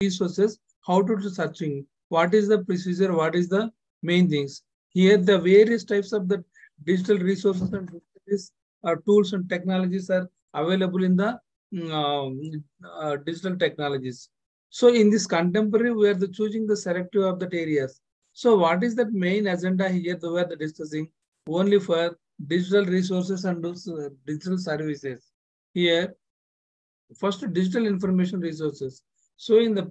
resources, how to do searching, what is the procedure, what is the main things. Here the various types of the digital resources and tools and technologies are available in the digital technologies. So in this contemporary, we are choosing the selective of that areas. So what is that main agenda here? We are discussing only for digital resources and digital services. Here, first digital information resources. So in the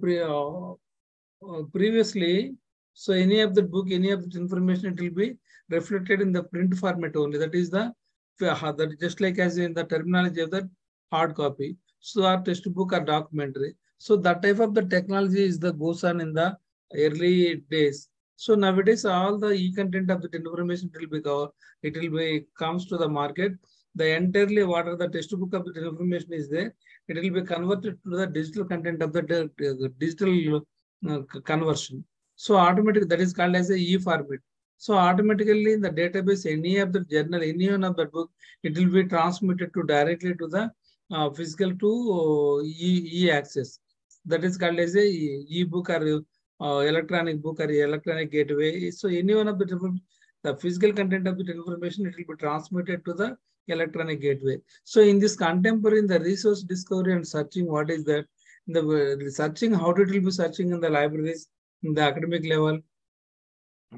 previously, so any of the book, any of the information, it will be reflected in the print format only. That is the that just like as in the terminology of the hard copy. So our textbook or documentary. So that type of the technology is the goes on in the early days. So nowadays all the e-content of the information will be covered. It will be comes to the market. The entirely what are the textbook of the information is there. It will be converted to the digital content of the digital conversion. So automatically that is called as a e-format. So automatically in the database, any of the journal, any one of the book, it will be transmitted to directly to the physical to e-access. That is called as a e-book or electronic book or electronic gateway. So any one of the physical content of the information, it will be transmitted to the electronic gateway. So in this contemporary, in the resource discovery and searching, what is that? In the searching, how it will be searching in the libraries, in the academic level.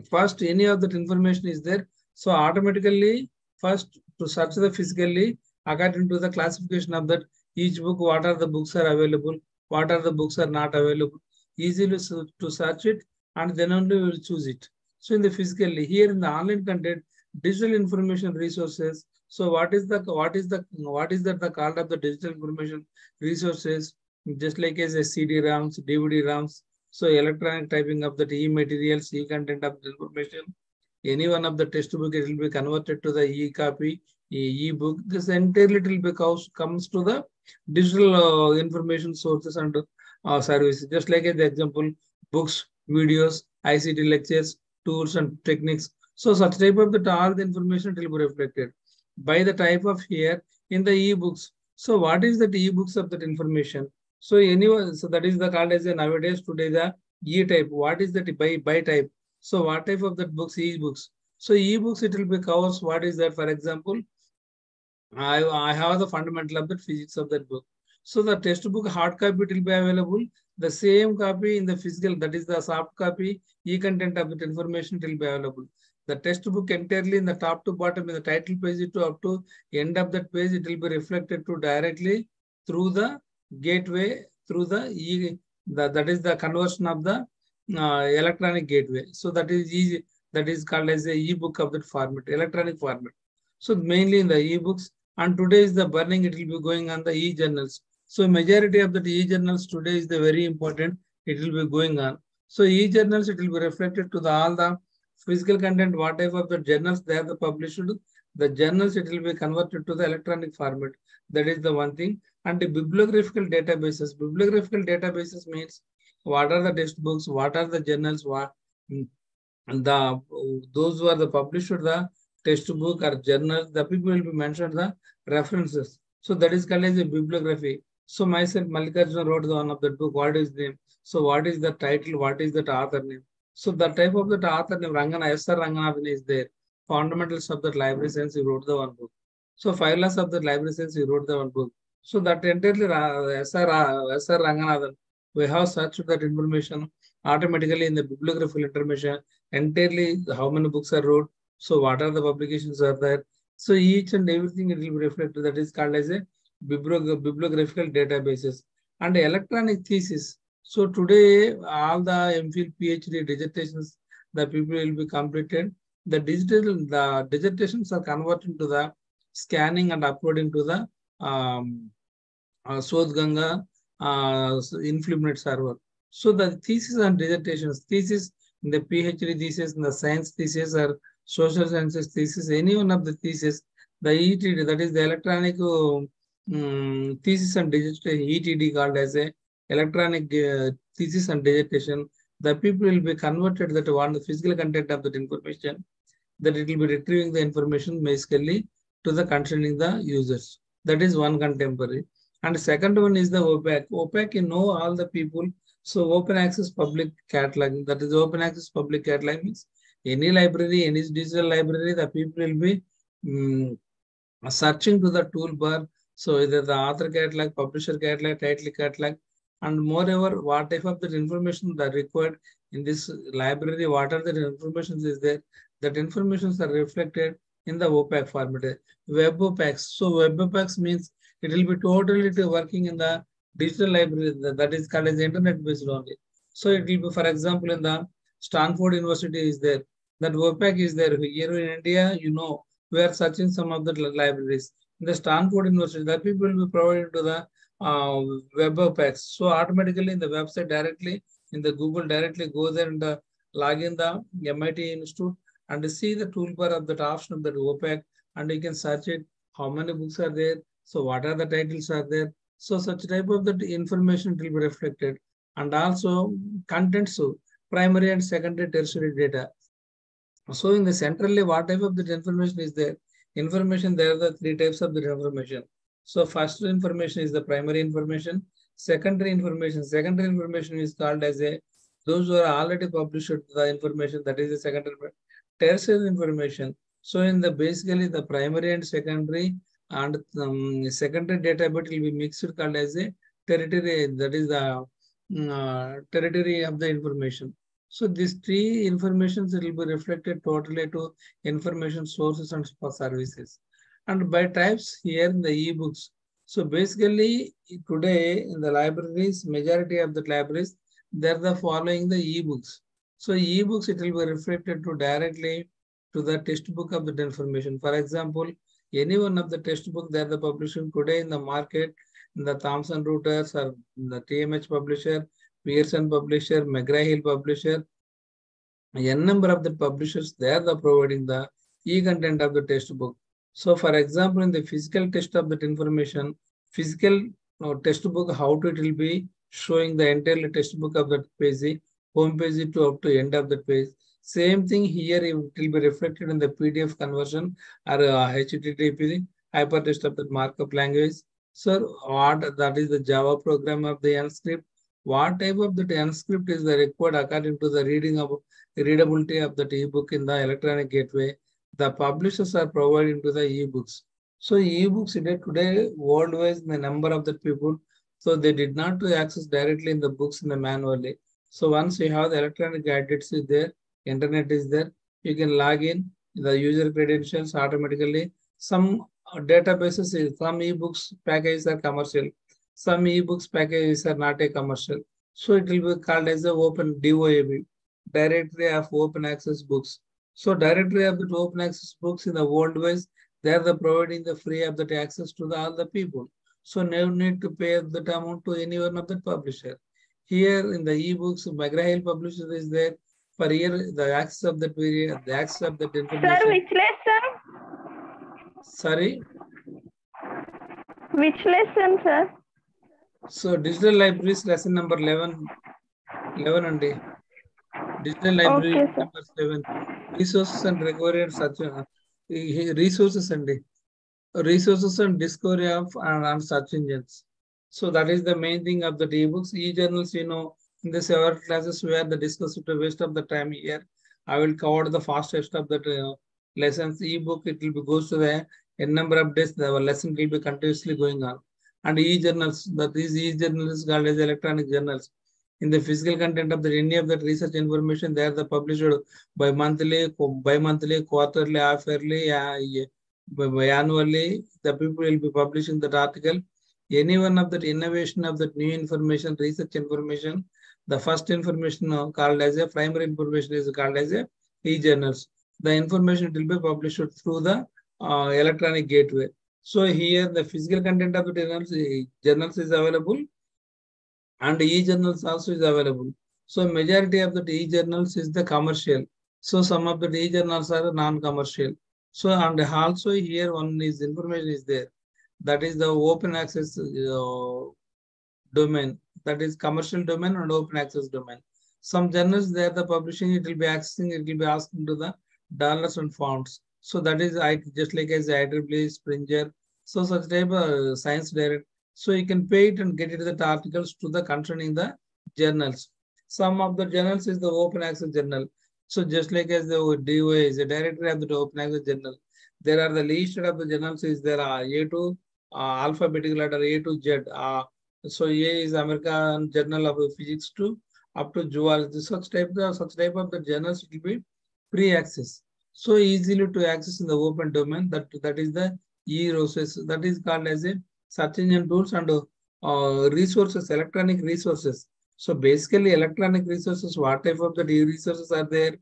First, any of that information is there. So automatically, first to search the physically, according to the classification of that each book, what are the books are available, what are the books are not available, easily to search it, and then only we will choose it. So in the physically, here in the online content, digital information resources. So what is the called of the digital information resources? Just like as a CD-ROMs, DVD-ROMs. So electronic typing of the e-materials, e-content of the information. Any one of the textbook, it will be converted to the e-copy, e-book. This entirely will be comes to the digital information sources and services. Just like as the example, books, videos, ICT lectures, tools and techniques. So such type of all the information will be reflected by the type of here in the e-books. So what is the e-books of that information? So anyone, so that is the called as a nowadays today the e-type. What is that by type? So what type of that books? E-books. So e-books it will be covers what is that? For example, I have the fundamental of the physics of that book. So the textbook hard copy it will be available. The same copy in the physical, that is the soft copy, e-content of that information it will be available. The textbook entirely in the top to bottom in the title page to up to end of that page, it will be reflected to directly through the gateway, through the that is the conversion of the electronic gateway. So that is easy. That is called as a e-book of that format, electronic format. So mainly in the e-books, and today is the burning, it will be going on the e-journals. So majority of the e-journals today is the very important, it will be going on. So e-journals, it will be reflected to the all the physical content, what type of the journals they have published. The journals, it will be converted to the electronic format. That is the one thing. And the bibliographical databases. Bibliographical databases means what are the textbooks, what are the journals, what those who are the published the textbook or journals, the people will be mentioned the references. So that is called as a bibliography. So myself, Mallikarjuna wrote the one of that book. What is the name? So what is the title? What is that author name? So the type of that author name, S.R. Ranganathan is there. Fundamentals of the library science, he wrote the one book. So 5 laws of the library science, he wrote the one book. So that entirely S.R. Ranganathan, we have searched that information automatically in the bibliographical information, entirely how many books are wrote. So what are the publications are there? So each and everything it will be reflected. That is called as a bibliographical databases and electronic thesis. So today all the MPhil, PhD dissertations the people will be completed. The dissertations are converted to the scanning and uploading to the Sodhganga Influminate server. So the thesis and dissertations, thesis in the PhD thesis, in the science thesis or social sciences thesis, any one of the thesis, the ETD, that is the electronic thesis and dissertation, ETD called as a electronic thesis and dissertation, the people will be converted that one the physical content of that information, that it will be retrieving the information basically to the concerning the users. That is one contemporary. And second one is the opaque. Opaque, you know, all the people So open access public catalog, that is open access public catalog means any library, any digital library, the people will be searching to the toolbar. So either the author catalog, publisher catalog, title catalog, and moreover, what type of that information that required in this library, what are the information is there, that informations are reflected in the OPAC format. Web OPACs. So web OPACs means it will be totally working in the digital library that is called as internet based only. So it will be, for example, in the Stanford University is there, that OPAC is there. Here in India, we are searching some of the libraries. In the Stanford University, the people will be provided to the web OPACs. So automatically in the website directly, in the Google directly go there and log in the MIT Institute and see the toolbar of that option of that OPAC, and you can search it, how many books are there, so what are the titles are there. So such type of that information will be reflected. And also contents, so primary and secondary tertiary data. So in the centrally, what type of the information is there? Information, there are the three types of the information. So first information is the primary information. Secondary information. Secondary information is called as a, those who are already published the information, that is the secondary. Tertiary information. So in the basically the primary and secondary secondary data bit will be mixed called as a territory, that is the territory of the information. So these three informations will be reflected totally to information sources and services. And by types here in the ebooks. So basically today in the libraries, majority of the libraries, they're the following the ebooks. So ebooks, it will be reflected to directly to the textbook of the information. For example, any one of the textbook they're the publishing today in the market, in the Thomson Reuters or the TMH publisher, Pearson publisher, McGraw-Hill publisher, n number of the publishers, they are the providing the e-content of the textbook. So for example, in the physical test of that information, physical textbook, how it will be showing the entire textbook of that page, home page to up to end of the page. Same thing here, it will be reflected in the PDF conversion or HTTP hypertext of the markup language. So what that is the Java program of the script. What type of the script is the required according to the readability of the ebook in the electronic gateway. The publishers are providing to the ebooks. So ebooks today worldwide the number of the people, so they did not to access directly in the books in the manually. So once you have the electronic gadgets is there, internet is there, you can log in the user credentials automatically. Some databases, some ebooks packages are commercial, some ebooks packages are not a commercial. So it will be called as the open DOAB, directory of open access books. So directory of the open access books in the worldwide, they are the providing the free of the access to all the people. So no need to pay that amount to any one of the publisher. Here in the ebooks, McGraw-Hill publisher is there. For here, the access of the period, the access of that information. Sir, which lesson? Sorry? Which lesson, sir? So digital libraries lesson number 11 and digital library Okay, number 7. Resources and recovery and search. Resources and discovery of and search engines. So that is the main thing of the ebooks. E-journals, in the several classes where the discuss to waste of the time here, I will cover the fastest of the lessons. Ebook, it will be goes to the n number of days, the lesson will be continuously going on. And e-journals, that is e-journals called as electronic journals. In the physical content of the any of that research information, they are the published by monthly, quarterly, half-yearly, by annually. The people will be publishing that article. Any one of that innovation of that new information, research information, the first information called as a primary information is called as a e-journals. The information will be published through the electronic gateway. So here the physical content of the journals is available, and e-journals also is available. So majority of the e-journals is the commercial. So some of the e-journals are non-commercial. So and also here one is information is there. That is the open access domain. That is commercial domain and open access domain. Some journals there the publishing, it will be accessing, it will be asking to the dollars and fonts. So that is just like as IEEE, Springer. So such type of science direct. So you can pay it and get it the articles to the concerning the journals. Some of the journals is the open access journal. So just like as the DOA is a directory of the open access journal, there are the list of the journals is there are A to alphabetical letter A to Z. So A is American Journal of Physics to up to zoology. Such type of the journals will be free access. So easily to access in the open domain. That is the e-resources. That is called as a search engine tools and resources, electronic resources. So basically electronic resources, what type of the resources are there?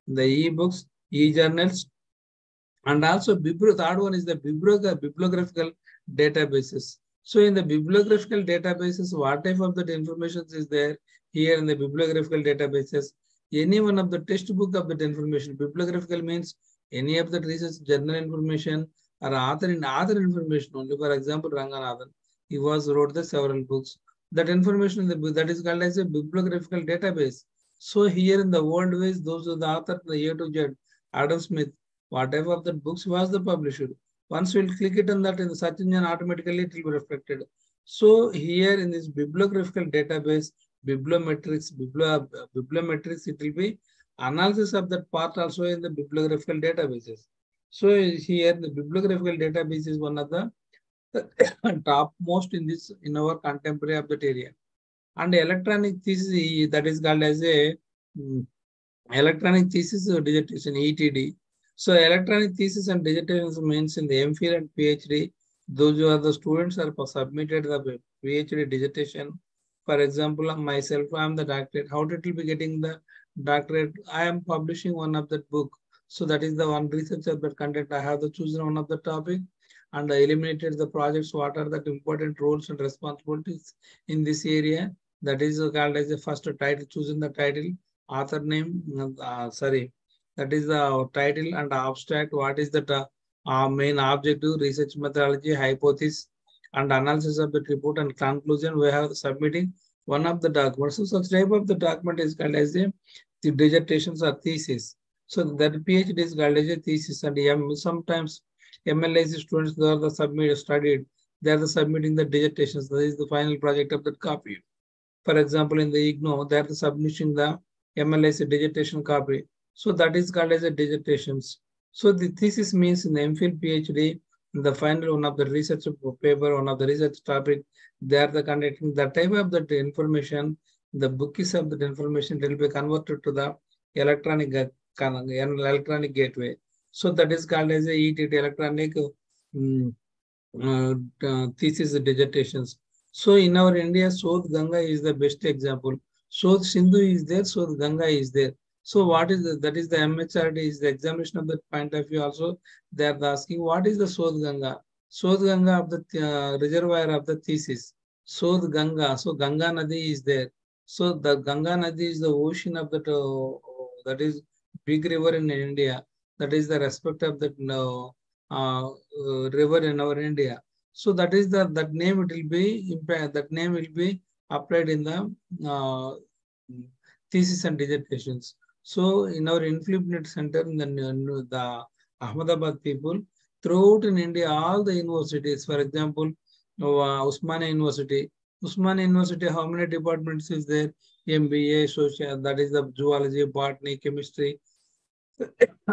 The e-books, e-journals, and also third one is the bibliographical databases. So in the bibliographical databases, what type of the information is there here in the bibliographical databases? Any one of the textbook of that information. Bibliographical means any of the research journal information or author information only. For example, Ranganathan, he wrote the several books. That information that is called as a bibliographical database. So here in the old ways, those are the author, the A to Z, Adam Smith, whatever of the books was the published. Once we'll click it on that in the search engine, automatically it will be reflected. So here in this bibliographical database, bibliometrics, it will be analysis of that part also in the bibliographical databases. So here the bibliographical database is one of the topmost in our contemporary of that area. And electronic thesis, that is called as a electronic thesis dissertation, ETD. So electronic thesis and dissertation means in the MPhil and PhD, those who are the students are submitted the PhD dissertation. For example, myself, I am the doctorate. How it will be getting the doctorate? I am publishing one of that book. So that is the one research of that content. I have the chosen one of the topic and I eliminated the projects. What are the important roles and responsibilities in this area? That is called as the first title, choosing the title, author name, that is the title and abstract. What is the main objective, research methodology, hypothesis, and analysis of the report and conclusion. We have submitting one of the documents. So such type of the document is called as the dissertations or thesis. So that PhD is called as a thesis, and sometimes MLISC students, they are the studied. They are the submitting the dissertations. That is the final project of that copy. For example, in the IGNO, they are the submitting the MLISC dissertation copy. So that is called as a dissertations. So the thesis means in the MPhil PhD, in the final one of the research paper, one of the research topic, they are the conducting the type of that information, the bookies of that information will be converted to the electronic gateway. So that is called as a ETT, electronic thesis dissertations. So in our India, Sodh Ganga is the best example. Sodh Sindhu is there, Sodh Ganga is there. So what is that is the MHRD is the examination of that point of view also. They are asking what is the Sodh Ganga? Sodh Ganga of the reservoir of the thesis. Sodh Ganga. So Ganga Nadi is there. So the Ganga Nadi is the ocean of that, that is big river in India. That is the respect of that river in our India. So that is that name it will be that name will be applied in the thesis and dissertations. So in our Influent Center, in the Ahmedabad people, throughout in India, all the universities, for example, Usmania University. Usmania University, how many departments is there? MBA, social, that is the zoology, botany, chemistry,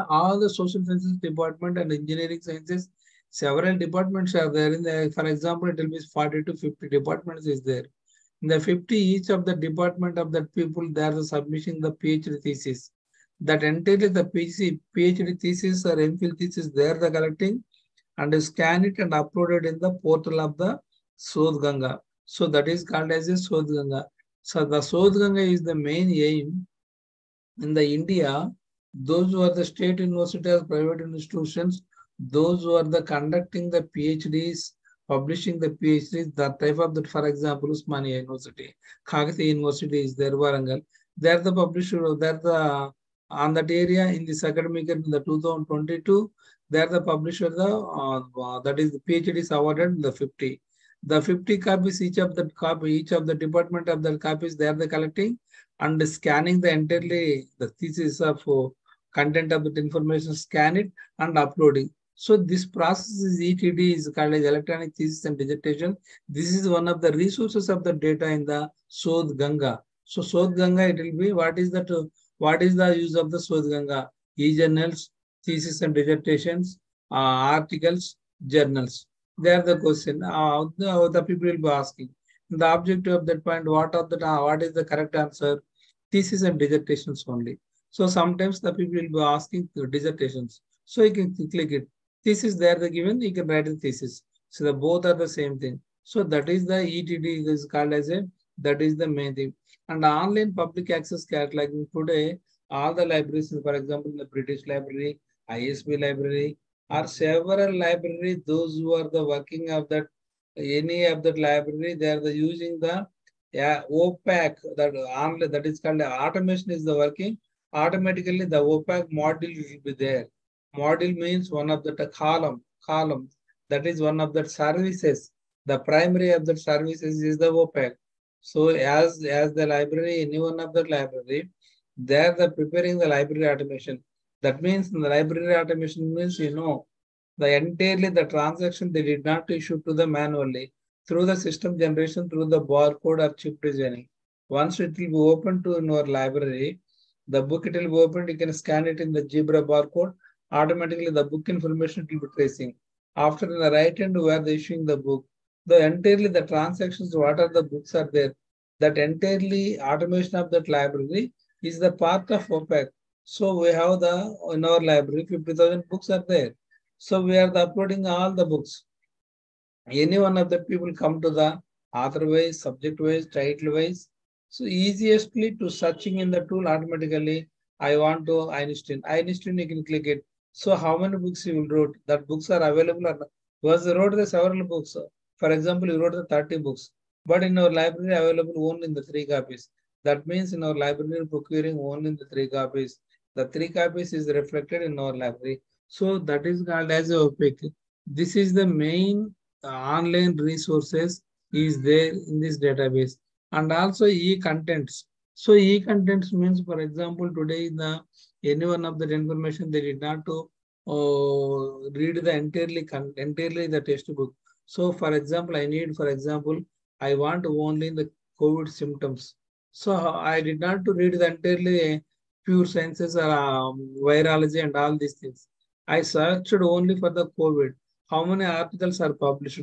all the social sciences department and engineering sciences, several departments are there. In the, for example, it will be 40 to 50 departments is there. In the 50, each of the department of that people, they are submitting the PhD thesis. That entirely the PhD thesis or MPhil thesis, they are the collecting and scan it and upload it in the portal of the Sodh Ganga. So that is called as a Sodh Ganga. So the Sodh Ganga is the main aim in the India. Those who are the state universities, private institutions, those who are the conducting the PhDs, publishing the PhDs, that type of that, for example, Usmania University, Kakatiya University is there, Warangal. They are the publisher, they are the on that area in this academic year in the 2022, they are the publisher, that is the PhDs awarded in the 50. The 50 copies, each of the department of the copies, they are the collecting and scanning the entirely the thesis of content of the information, scan it and uploading. So this process is ETD, is called as electronic thesis and dissertation. This is one of the resources of the data in the Sodh Ganga. So Sodh Ganga, it will be what is that? What is the use of the Sodh Ganga? E-journals, thesis and dissertations, articles, journals. They are the question. The people will be asking. The objective of that point, what is the correct answer? Thesis and dissertations only. So sometimes the people will be asking dissertations. So you can click it. Thesis there the given, you can write the thesis. So the both are the same thing. So that is the ETD is called as a, that is the main thing. And online public access cataloging today, all the libraries, for example, the British Library, ISB Library, or several libraries, those who are the working of that, any of that library, they are the using the OPAC, that online, that is called automation is the working. Automatically the OPAC module will be there. Module means one of the column. That is one of the services. The primary of the services is the OPAC. So as the library, any one of the library, they are the preparing the library automation. That means the library automation means, the entirely the transaction they did not issue to the manually through the system generation through the barcode or chip designing. Once it will be open to in our library, the book it will be opened, you can scan it in the zebra barcode, automatically the book information will be tracing. After in the right hand where they issuing the book, the entirely the transactions, what are the books are there, that entirely automation of that library is the part of OPEC. So we have the, in our library, 50,000 books are there. So we are the uploading all the books. Any one of the people come to the author wise, subject wise, title wise. So easiestly to searching in the tool automatically, I want to Einstein. Einstein, you can click it. So how many books you will wrote? That books are available or not? Was wrote the several books. For example, you wrote the 30 books, but in our library available only in the 3 copies. That means in our library procuring only in the 3 copies. The 3 copies is reflected in our library. So that is called as a OPEC. This is the main online resources is there in this database, and also e-contents. So e-contents means, for example, today the any one of the information they did not to read the entirely the textbook. So for example, I need, for example, I want only the COVID symptoms. So I did not to read the entirely pure sciences or virology and all these things. I searched only for the COVID. How many articles are published?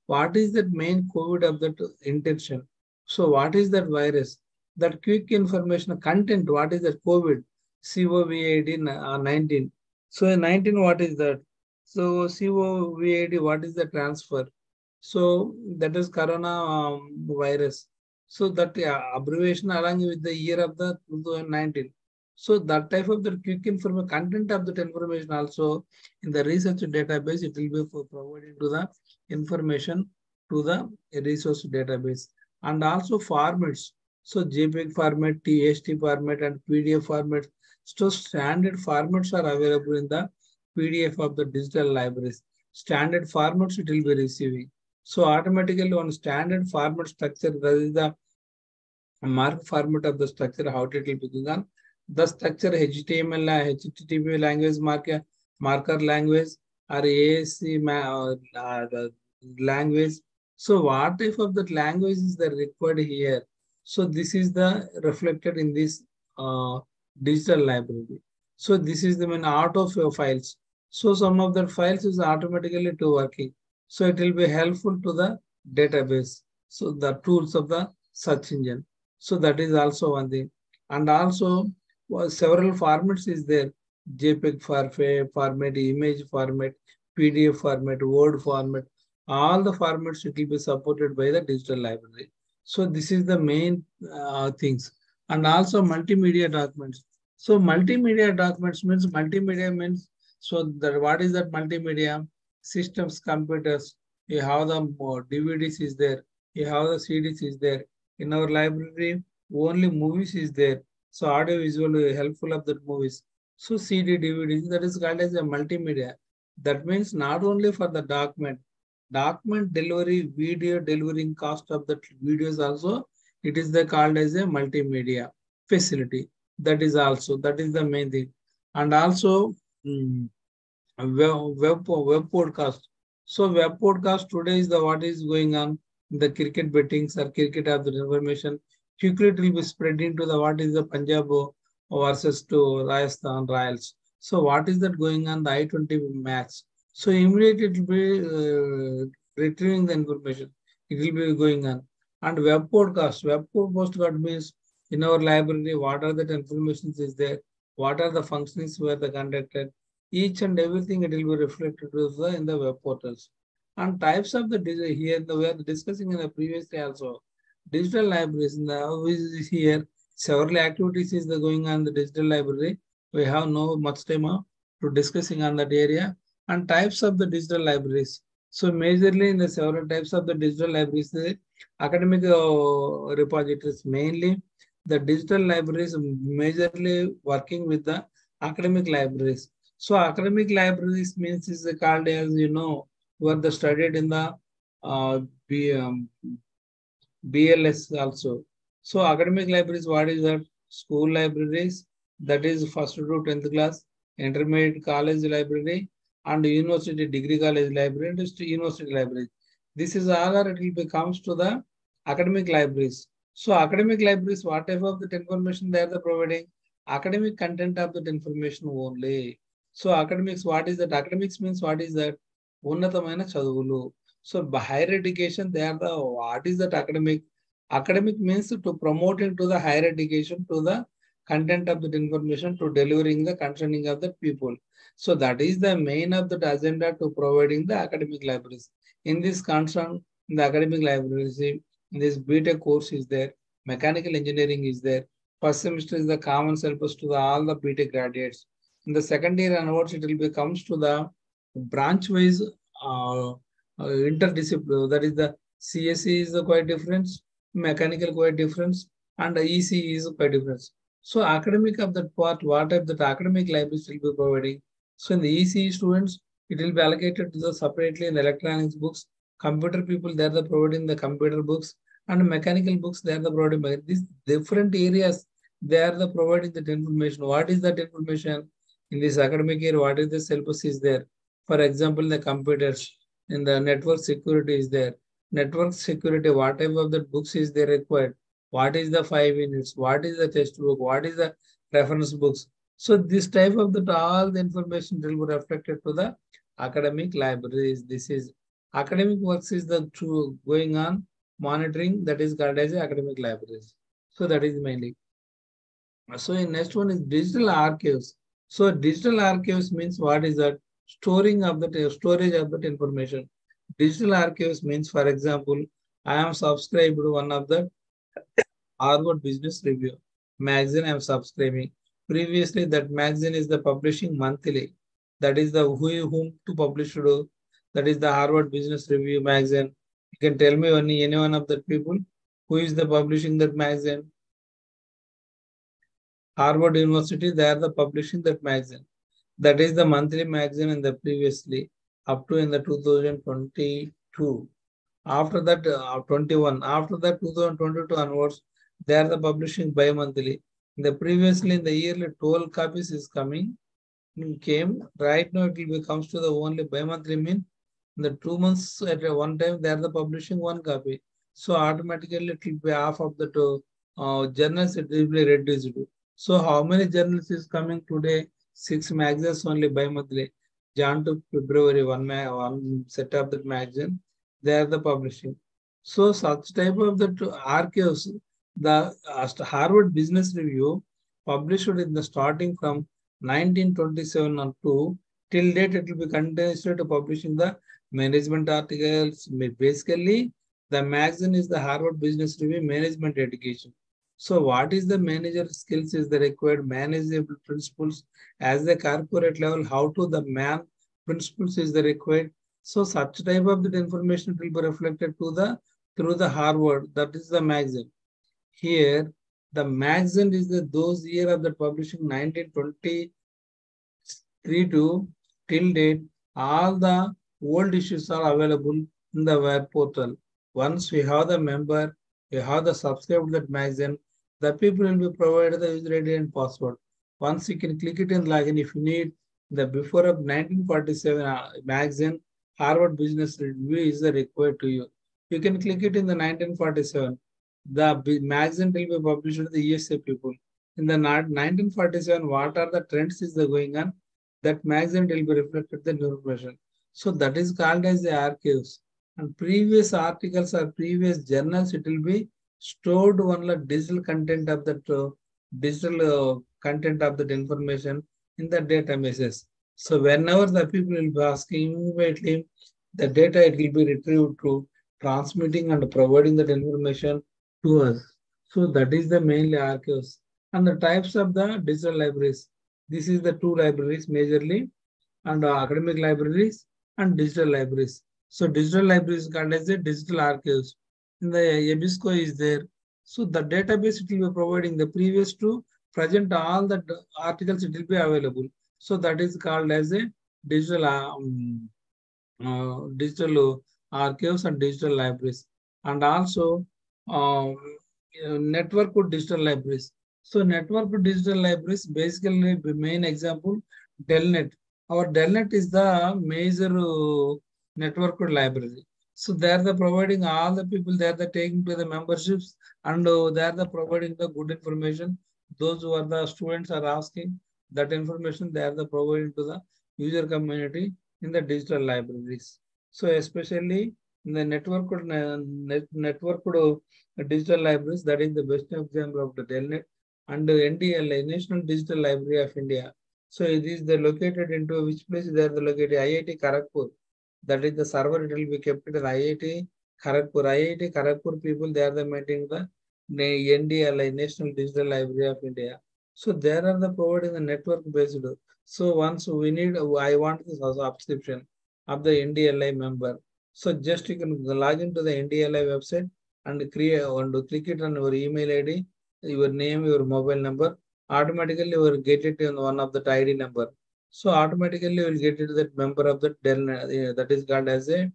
What is that main COVID of that intention? So what is that virus? That quick information content, what is that COVID? COVID-19. So 19, what is that? So COVID, what is the transfer? So that is corona virus. So that abbreviation along with the year of the 2019. So that type of the quick information, content of that information also in the research database, it will be provided to the information to the resource database. And also formats. So JPEG format, TST format, and PDF format. So standard formats are available in the PDF of the digital libraries. Standard formats it will be receiving. So automatically on standard format structure, that is the mark format of the structure, how it will be done. The structure HTML, HTTP language marker language, or ASC the language. So what type of that language is the required here? So this is the reflected in this digital library. So this is the main auto files. So some of the files is automatically to working. So it will be helpful to the database. So the tools of the search engine. So that is also one thing. And also several formats is there. JPEG format, image format, PDF format, Word format. All the formats it will be supported by the digital library. So this is the main things. And also multimedia documents. So multimedia documents means so that what is that multimedia? Systems, computers. You have the DVDs is there. You have the CDs is there. In our library, only movies is there. So audio visual helpful of the movies. So CD, DVD, that is called as a multimedia. That means not only for the document delivery, video delivering cost of the videos also, it is the called as a multimedia facility. That is the main thing. And also web podcast. So web podcast today is the what is going on, the cricket bettings or cricket of the information. quickly it will be spread into the what is the Punjab versus to Rajasthan Royals. So what is that going on the I-20 match? So immediately it will be retrieving the information. It will be going on. And web podcast. Web postcard means in our library, what are the information is there? What are the functions were the conducted? Each and everything it will be reflected in the web portals. And types of the here we are discussing in the previous day also. Digital libraries now is here. Several activities is going on in the digital library. We have no much time to discussing on that area and types of the digital libraries. So majorly in the several types of the digital libraries, the academic repositories mainly the digital libraries majorly working with the academic libraries. So academic libraries means is called as who are the studied in the uh, B, um, BLS also. So academic libraries, what is that? School libraries, that is first to 10th class, intermediate college library, and university degree college library, and university library. This is all or it will becomes to the academic libraries. So academic libraries, what type of the information they are providing? Academic content of that information only. So academics, what is that? Academics means what is that? ఉన్నతమైన చదువులు. So higher education, they are the what is that academic? Academic means to promoting to the higher education to the content of that information to delivering the concerning of the people. So that is the main of the agenda to providing the academic libraries. In this concern, in the academic libraries, this BTech course is there, mechanical engineering is there. First semester is the common syllabus to the, all the BTech graduates. In the second year onwards, it will be comes to the branch wise interdisciplinary. That is the CSE is quite different, mechanical quite different, and EC is quite different. So academic of that part, what type that academic libraries will be providing. So in the ECE students, it will be allocated to the separately in the electronics books. Computer people, they are the providing the computer books, and mechanical books, they are the providing by these different areas. They are the providing that information. What is that information in this academic year? What is the syllabus is there? For example, the computers in the network security is there. Network security, what type of the books is there required? What is the 5 units? What is the textbook? What is the reference books? So this type of the all the information will be reflected to the academic libraries. This is academic works is the true going on monitoring that is called as academic libraries. So that is mainly. So in next one is digital archives. So digital archives means what is that? Storing of the storage of that information. Digital archives means, for example, I am subscribed to one of the Harvard Business Review magazine. I am subscribing. Previously, that magazine is the publishing monthly. That is the whom to publish to. That is the Harvard Business Review magazine. You can tell me any one of the people who is the publishing that magazine. Harvard University, they are the publishing that magazine. That is the monthly magazine in the previously up to in the 2022. After that, 21. After that, 2022 onwards, they are the publishing bi-monthly. In the previously in the yearly 12 copies is coming. Came right now it will be comes to the only bi-monthly mean in the 2 months at one time they are the publishing one copy. So automatically it will be half of the journals it will be reduced. So how many journals is coming today? 6 magazines only bi-monthly. Jan to February, one set of that magazine, they are the publishing. So such type of the archives, the Harvard Business Review published in the starting from 1927 on 2 till date, it will be continuously to publishing the management articles. Basically, the magazine is the Harvard Business Review Management Education. So what is the manager skills is the required managerial principles as the corporate level, how to the man principles is the required. So such type of the information will be reflected to the through the Harvard, that is the magazine. Here, the magazine is the those year of the publishing 1923 to till date, all the old issues are available in the web portal. Once we have the member, we have the subscribe to that magazine, the people will be provided the user ID and password. Once you can click it and login if you need the before of 1947 magazine, Harvard Business Review is the required to you. You can click it in the 1947. the magazine will be published to the USA people. In the 1947, what are the trends is going on? That magazine will be reflected the information. So that is called as the archives. And previous articles or previous journals, it will be stored on the digital content of that content of that information in the databases. So whenever the people will be asking immediately, the data it will be retrieved to transmitting and providing that information to us. So that is the mainly archives. And the types of the digital libraries. This is the two libraries majorly, and academic libraries and digital libraries. So digital libraries called as the digital archives. In the EBSCO is there. So the database it will be providing the previous to present all the articles it will be available. So that is called as a digital archives and digital libraries, and also network with digital libraries. So network with digital libraries, basically the main example, Delnet. Our Delnet is the major network with library. So they are the providing all the people, they are the taking to the memberships, and they are the providing the good information. Those who are the students are asking that information, they are the providing to the user community in the digital libraries. So especially in the networked digital libraries, that is the best example of the Telnet and the NDLI, National Digital Library of India. So it is the located into which place they are the located IIT Kharagpur. That is the server, it will be kept at IIT Kharagpur. IIT Kharagpur people, they are the maintaining the NDLI, National Digital Library of India. So there are the providing the network based. So once we need, I want this subscription of the NDLI member. So just you can log into the NDLI website and create and click it on your email ID, your name, your mobile number. Automatically you will get it in one of the ID number. So automatically you will get it that member of the that is called as a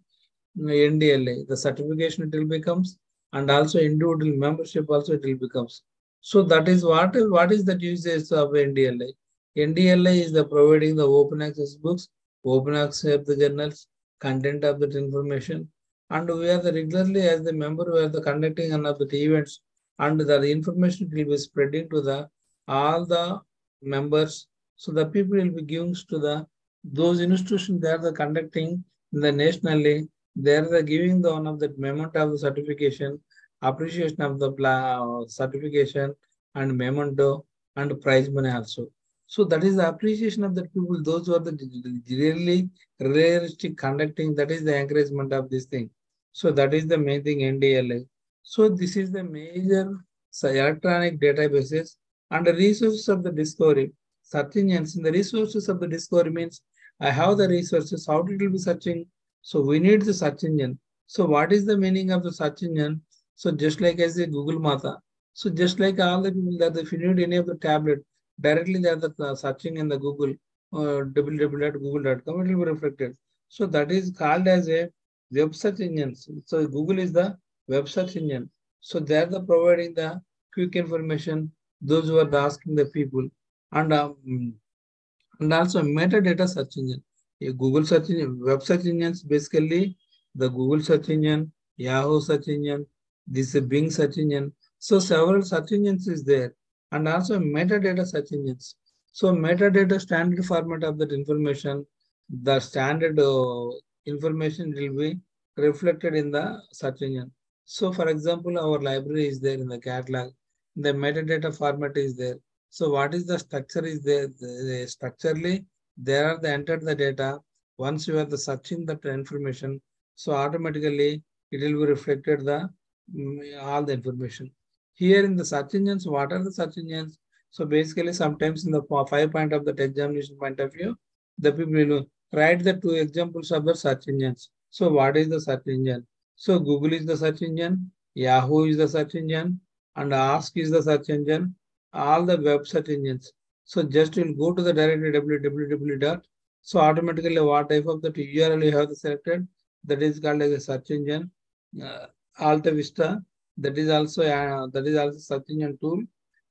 NDLA. The certification it will becomes, and also individual membership also it will becomes. So that is what is the usage of NDLA. NDLA is the providing the open access books, open access of the journals, content of that information, and we are the regularly as the member we are the conducting one of the events, and the information will be spreading to the all the members. So the people will be giving to the those institutions they are the conducting in the nationally, they are the giving the one of the memento of the certification, appreciation of the certification and memento and prize money also. So that is the appreciation of the people, those who are the really realistic conducting, that is the encouragement of this thing. So that is the main thing NDLA. So this is the major electronic databases and the resources of the discovery. Search engines in the resources of the discovery means I have the resources, how it will be searching. So we need the search engine. So what is the meaning of the search engine? So just like as a Google Mata. So just like all the people that if you need any of the tablet, directly they are the searching in the Google www.google.com, it will be reflected. So that is called as a web search engine. So Google is the web search engine. So they are the providing the quick information, those who are asking the people, and also metadata search engine. A Google search engine, web search engines basically the Google search engine, Yahoo search engine, this is Bing search engine. So several search engines is there, and also metadata search engines. So metadata standard format of that information, the standard information will be reflected in the search engine. So for example, our library is there in the catalog, the metadata format is there. So what is the structure is there? Structurally, there are the entered the data. Once you are the searching that information, so automatically it will be reflected the all the information. Here in the search engines, what are the search engines? So basically, sometimes in the 5 point of the examination point of view, the people will write the 2 examples of the search engines. So what is the search engine? So Google is the search engine, Yahoo is the search engine, and Ask is the search engine, all the web search engines. So just you'll go to the directory www. So automatically what type of the URL you have selected, that is called as a search engine. Alta Vista, that is also search engine tool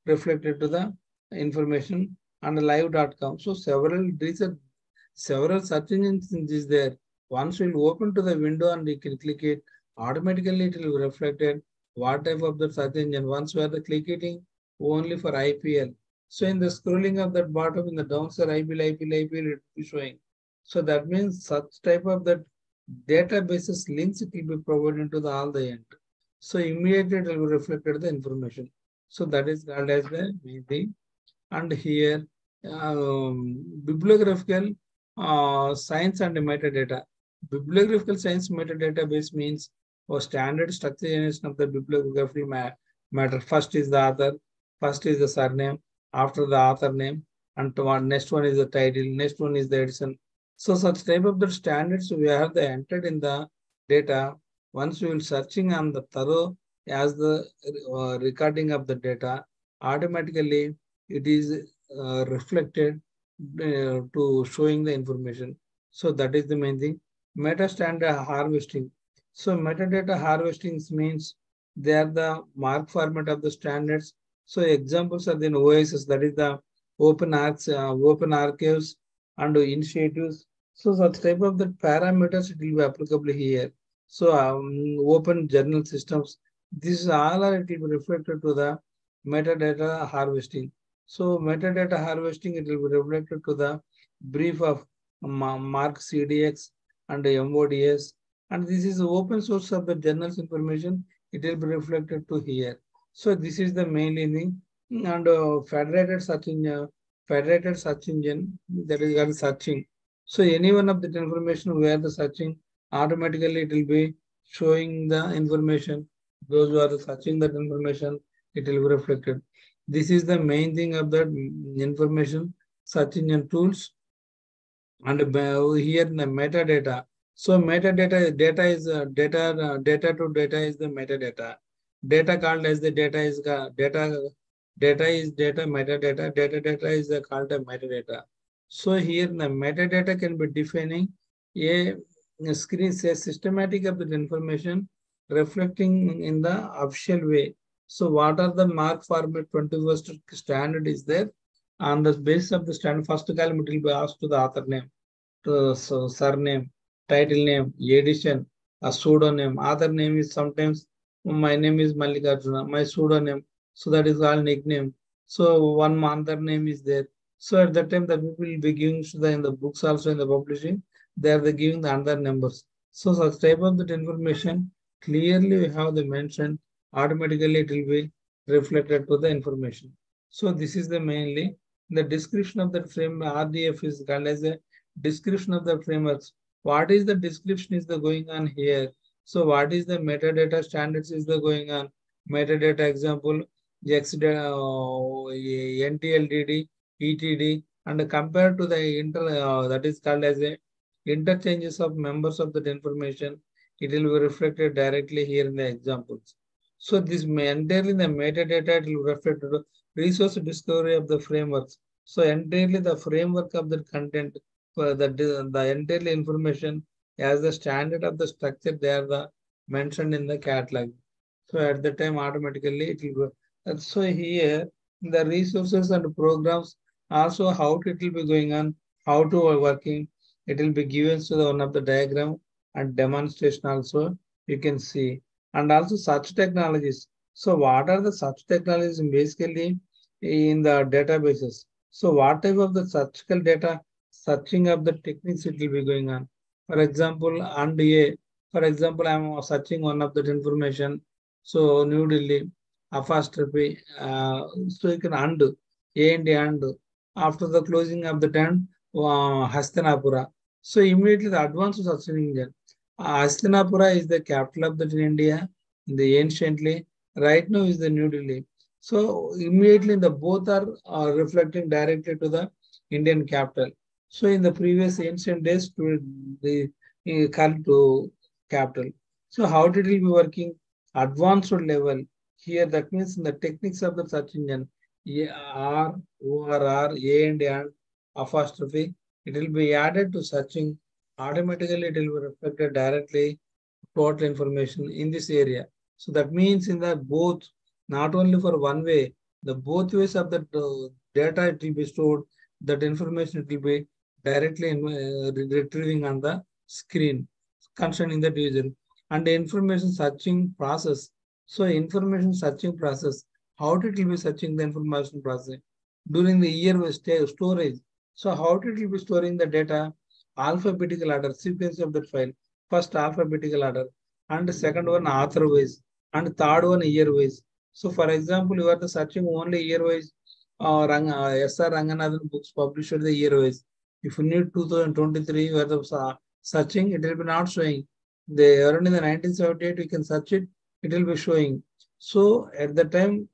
reflected to the information, and live.com. So several search engines is there. Once you will open to the window and you can click it, automatically it will be reflected What type of the search engine? Once we are the clicking only for IPL. So in the scrolling of that bottom in the downside IPL, it will be showing. So that means such type of that databases links it will be provided to the all the end. So immediately it will be reflected the information. So that is called as the main thing. And here bibliographical science and metadata. Bibliographical science metadatabase means a standard structurization of the bibliography matter. First is the author, first is the surname, after the author name, and next one is the title, next one is the edition. So such type of the standards we have the entered in the data. Once we will searching on the thorough as the recording of the data, automatically it is reflected to showing the information. So that is the main thing. Meta standard harvesting. So metadata harvesting means they are the mark format of the standards. So examples are the OSS, that is the open archives and initiatives. So such type of the parameters it will be applicable here. So open journal systems. These all are it will be reflected to the metadata harvesting. So metadata harvesting, it will be reflected to the brief of MARC CDX and MODS. And this is the open source of the journals information. It will be reflected to here. So this is the main thing. And federated search engine, that is called searching. So any one of the information where the searching, automatically it will be showing the information. Those who are searching that information, it will be reflected. This is the main thing of the information search engine tools. And here in the metadata. So metadata data is data to data is the metadata. Data called as the data is data is data metadata. Data is called a metadata. So here the metadata can be defining a screen says systematic of the information reflecting in the official way. So what are the mark format 21st standard is there? On the basis of the standard, first column it will be asked to the author name, to surname, title name, edition, a pseudonym. Author name is sometimes my name is Mallikarjuna, my pseudonym. So that is all nickname. So one author name is there. So at that time, the people will be giving to the in the books also in the publishing, they are the giving the other numbers. So such type of that information clearly we have the mentioned, automatically it will be reflected to the information. So this is the mainly the description of the frame. RDF is called as a description of the frameworks. What is the description is the going on here? So what is the metadata standards is the going on? Metadata example, NTLDD, ETD, and compared to the that is called as a interchanges of members of that information, it will be reflected directly here in the examples. So this entirely the metadata it will reflect to the resource discovery of the frameworks. So entirely the framework of the content for the entirely information as the standard of the structure they are the mentioned in the catalog. So at the time automatically it will go. So here the resources and programs also how it will be going on, how to working, it will be given to the one of the diagram and demonstration also you can see. And also such technologies. So what are the such technologies basically in the databases? So what type of the searchable data searching of the techniques it will be going on? For example, for example, I'm searching one of that information. So New Delhi, apostrophe. So you can undo A and undo. After the closing of the tent, Hastinapura. So immediately the advanced search engine. Hastinapura is the capital of the India in the anciently. Right now is the New Delhi. So immediately the both are reflecting directly to the Indian capital. So in the previous ancient days to the current to capital. So how did it be working? Advanced level. Here that means in the techniques of the search engine, R, ORR, A and apostrophe, it will be added to searching. Automatically it will be reflected directly total information in this area. So that means in the both, not only for one way, the both ways of the data it will be stored, that information it will be directly retrieving on the screen concerning the user. And the information searching process. So information searching process, how it will be searching the information process during the year storage. So how it will be storing the data, alphabetical order, sequence of that file, first alphabetical order, and the second one author wise, and third one year wise. So for example, you are the searching only year wise, S.R. Ranganathan books published the year wise. If you need 2023, you are the searching, it will be not showing. They earned in the 1978, you can search it, it will be showing. So at the time,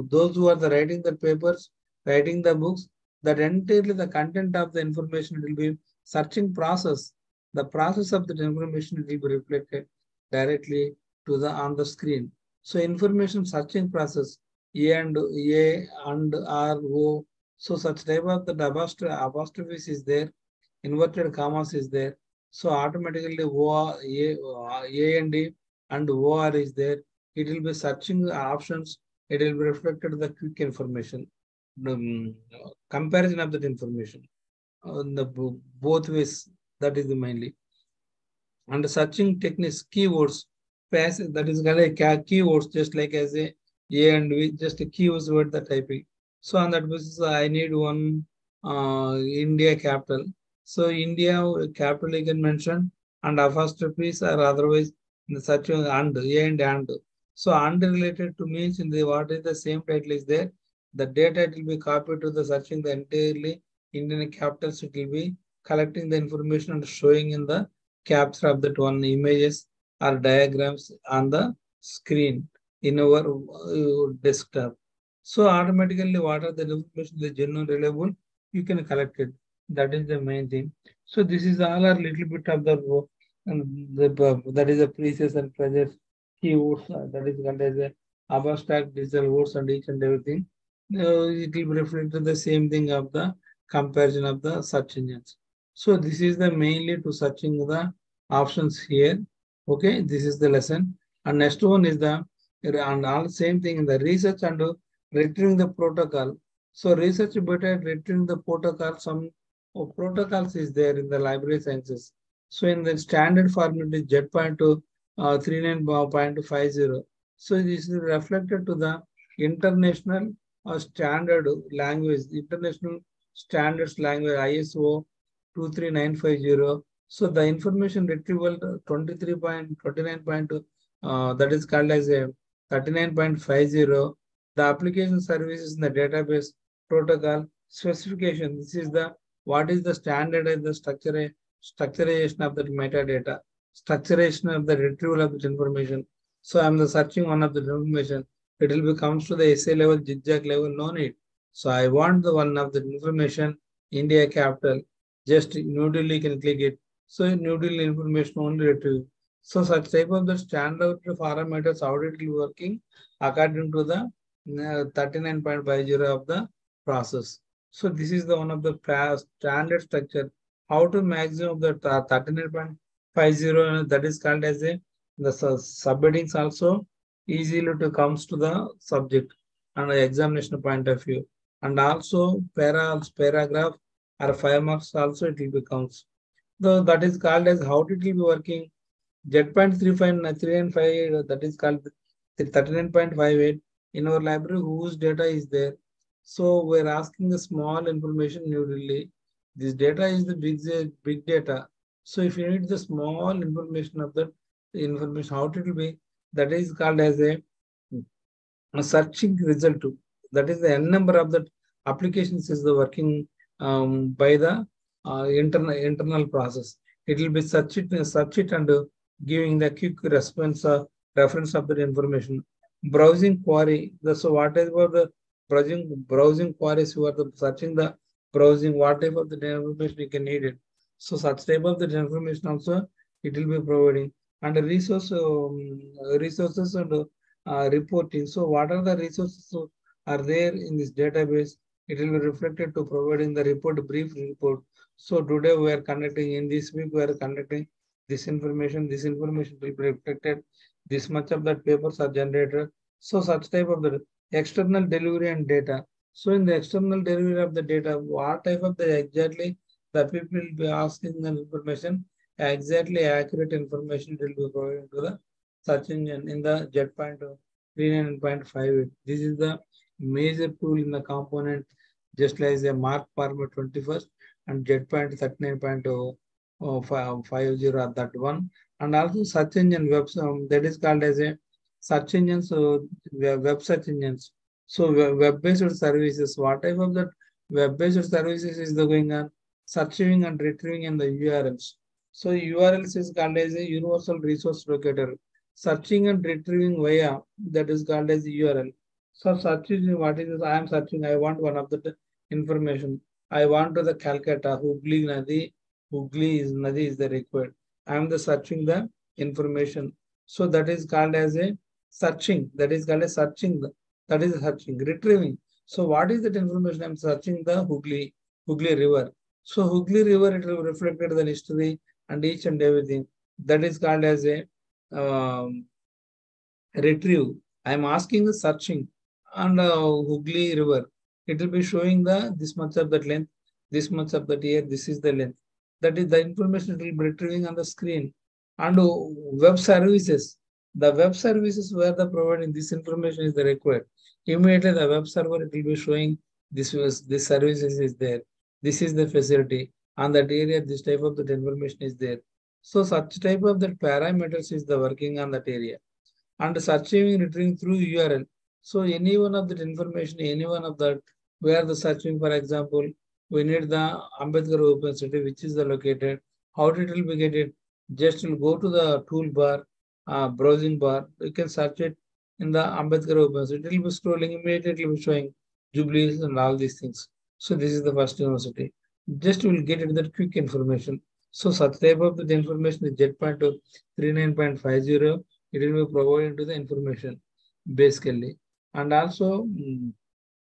those who are the writing the papers, writing the books, that entirely the content of the information will be searching process. The process of the information will be reflected directly to the on the screen. So information searching process, A and R, O. So such type of the apostrophes is there, inverted commas is there. So automatically A and D and OR is there. It will be searching the options. It will be reflected the quick information, the comparison of that information on the both ways. That is the mainly. And the searching techniques, keywords, that is called a keywords, just like as a and V, just a keywords word the typing. So on that basis, I need one India capital. So India capital you can mention, and apostrophes or otherwise in the searching and. So and related to means in the what is the same title is there. The data it will be copied to the searching the entirely Indian capitals. It will be collecting the information and showing in the capture of that one images or diagrams on the screen in our desktop. So automatically what are the information the genuine reliable, you can collect it. That is the main thing. So this is all a little bit of that is a precious and precious keywords that is called as a abstract digital words and each and everything. It will reflect the same thing of the comparison of the search engines. So this is the mainly to searching the options here. Okay, this is the lesson. And next one is the and all same thing in the research and retrieving the protocol. So research better retrieving the protocol. Some protocols is there in the library sciences. So in the standard format is Z.39.50. So this is reflected to the international standard language, international standards language ISO 23950. So the information retrieval 23.29. That is called as a 39.50. The application services in the database protocol specification. This is the what is the standard and the structurization of the metadata, structuration of the retrieval of the information. So I'm the searching one of the information. It will be comes to the essay level, zigzag level, no need. So I want the one of the information, India capital, just New Delhi can click it. So New Delhi information only retrieve. So such type of the standard parameters, how it will be working according to the 39.50 of the process. So this is the one of the standard structure. How to maximum the 39.50 that is called as a the subheadings also easily to comes to the subject and the examination point of view. And also paragraph or 5 marks also it will becomes. Though that is called as how it will be working. Z.35 and 5 that is called 39.58 in our library whose data is there. So we're asking the small information New Delhi. This data is the big data. So if you need the small information of that information, how it will be, that is called as a searching result. That is the n number of the applications is the working by the internal process. It will be search it and giving the quick response reference of the information. Browsing query. So what is about the browsing queries? You are the searching the browsing. What type of the information you can need it. So such type of the information also it will be providing. And the resources and reporting. So what are the resources are there in this database? It will be reflected to providing the report, brief report. So today we are conducting, in this week we are conducting this information will be reflected. This much of that papers are generated. So such type of the external delivery and data. So in the external delivery of the data, what type of the exactly the people will be asking the information, exactly accurate information will be provided to the search engine in the 39.58. This is the major tool in the component, just like the mark format 21st and Z.39.50 at that one. And also search engine web, that is called as a search engines, web search engines. So web-based services, what type of that web-based services is the going on? Searching and retrieving in the URLs. So URLs is called as a universal resource locator. Searching and retrieving via, that is called as URL. So searching, what is this? I am searching, I want one of the information. I want to the Calcutta, Hooghly Nadi, Hooghly is Nadi is the required. I am the searching the information. So that is called as a searching. That is called as searching. That is searching. Retrieving. So what is that information? I am searching the Hooghly River. So Hooghly River, it will reflect the history and each and everything. That is called as a retrieve. I am asking the searching on Hooghly River. It will be showing the this much of that length, this much of that year, this is the length. That is the information it will be retrieving on the screen. And web services. The web services where the providing this information is the required. Immediately the web server it will be showing this services is there. This is the facility. On that area, this type of that information is there. So such type of that parameters is the working on that area. And searching retrieving through URL. So any one of that information, any one of that, where the searching, for example, we need the Ambedkar Open City, which is the located. How it will be get it? Just will go to the toolbar, browsing bar. You can search it in the Ambedkar Open City. It will be scrolling immediately. It will be showing Jubilees and all these things. So this is the first university. Just will get it that quick information. So such type of the information is Z.39.50. It will be provided to the information basically. And also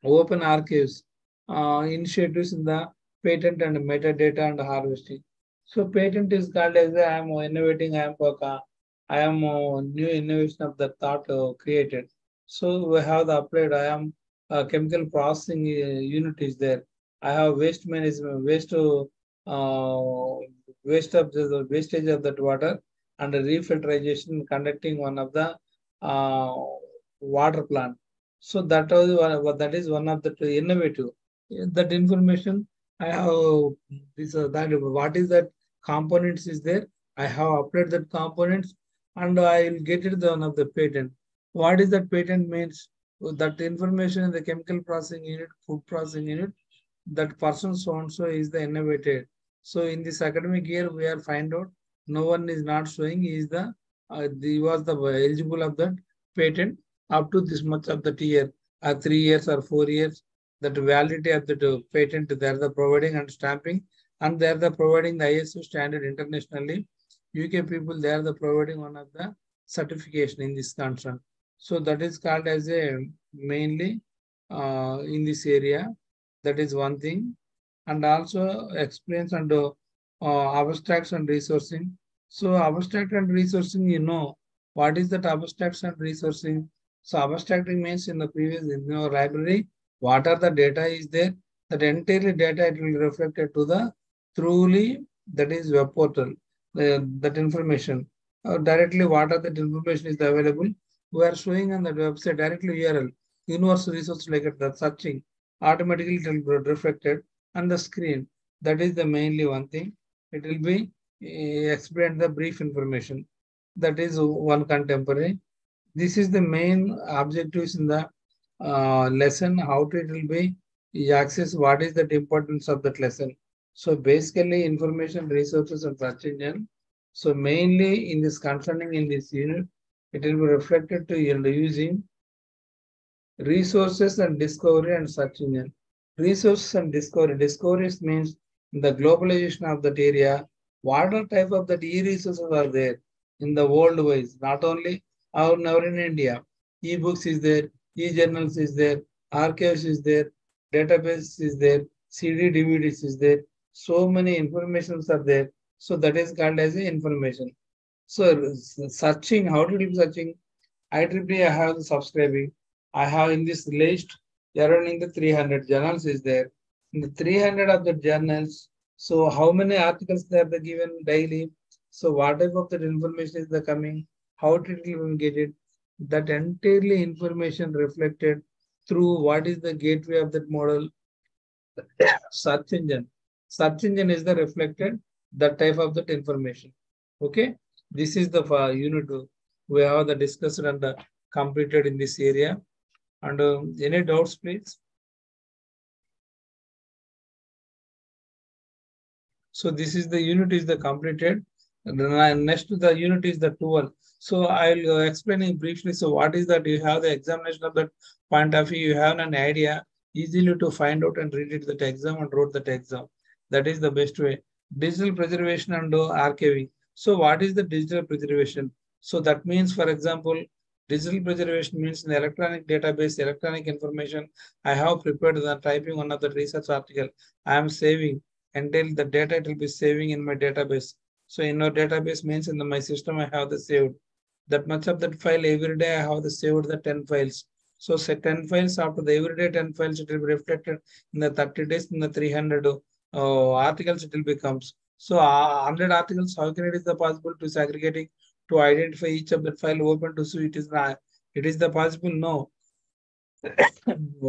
open archives initiatives in the patent and metadata and harvesting. So patent is called as I am innovating, I am new innovation of the thought created. So we have the applied, I am chemical processing unit is there. I have waste management, waste of the wastage of that water and refiltration conducting one of the water plant. So that is one of the innovative. That information I have this that what is that components is there. I have applied that components and I will get it the one of the patent. What is that patent means? That information in the chemical processing unit, food processing unit, that person so and so is the innovated. So in this academic year, we are find out no one is not showing is the he was the eligible of that patent up to this much of the year, 3 years or 4 years. That validity of the patent they are the providing and stamping, and they are the providing the ISO standard internationally. UK people they are the providing one of the certification in this concern. So that is called as a mainly in this area. That is one thing. And also experience and abstracts and resourcing. So abstract and resourcing, you know, what is that abstracts and resourcing? So abstracting means in the previous in your library, what are the data is there? That entirely data it will be reflected to the truly that is web portal. That information directly what are that information is available. We are showing on that website directly URL universal resource like that searching automatically it will be reflected on the screen. That is the mainly one thing. It will be explained the brief information. That is one contemporary. This is the main objectives in the lesson. How to it will be access. What is the importance of that lesson? So basically information resources and search engine. So mainly in this concerning in this unit, it will be reflected to using resources and discovery and search engine. Resources and discovery. Discoveries means the globalization of that area. What are type of that e-resources are there in the world wise? Not only our in India. E-books is there, e-journals is there, archives is there, database is there, CD, DVDs is there. So many informations are there. So that is called as information. So searching, how to do searching? IEEE I have the subscribing. I have in this list around in the 300 journals is there. In the 300 of the journals, so how many articles they are given daily? So what type of that information is the coming? How to get it? that entirely information reflected through what is the gateway of that model? Search engine. Search engine is the reflected that type of that information. Okay. This is the unit we have the discussed and completed in this area. And any doubts, please? So this is the unit is the completed. Next to the unit is the tool. So I'll explain it briefly. So what is that? You have the examination of that point of view. You have an idea easily to find out and read it that exam and wrote that exam. That is the best way. Digital preservation and archiving. So what is the digital preservation? So that means, for example, digital preservation means in the electronic database, electronic information. I have prepared the typing one of the research article. I am saving until the data it will be saving in my database. So in our database means in my system, I have the saved that much of that file every day. I have the saved the 10 files. So say 10 files after the every day 10 files, it will be reflected in the 30 days in the 300 articles it will becomes. So 100 articles, how can it is the possible to segregating to identify each of that file open to see it is not, it is the possible? No.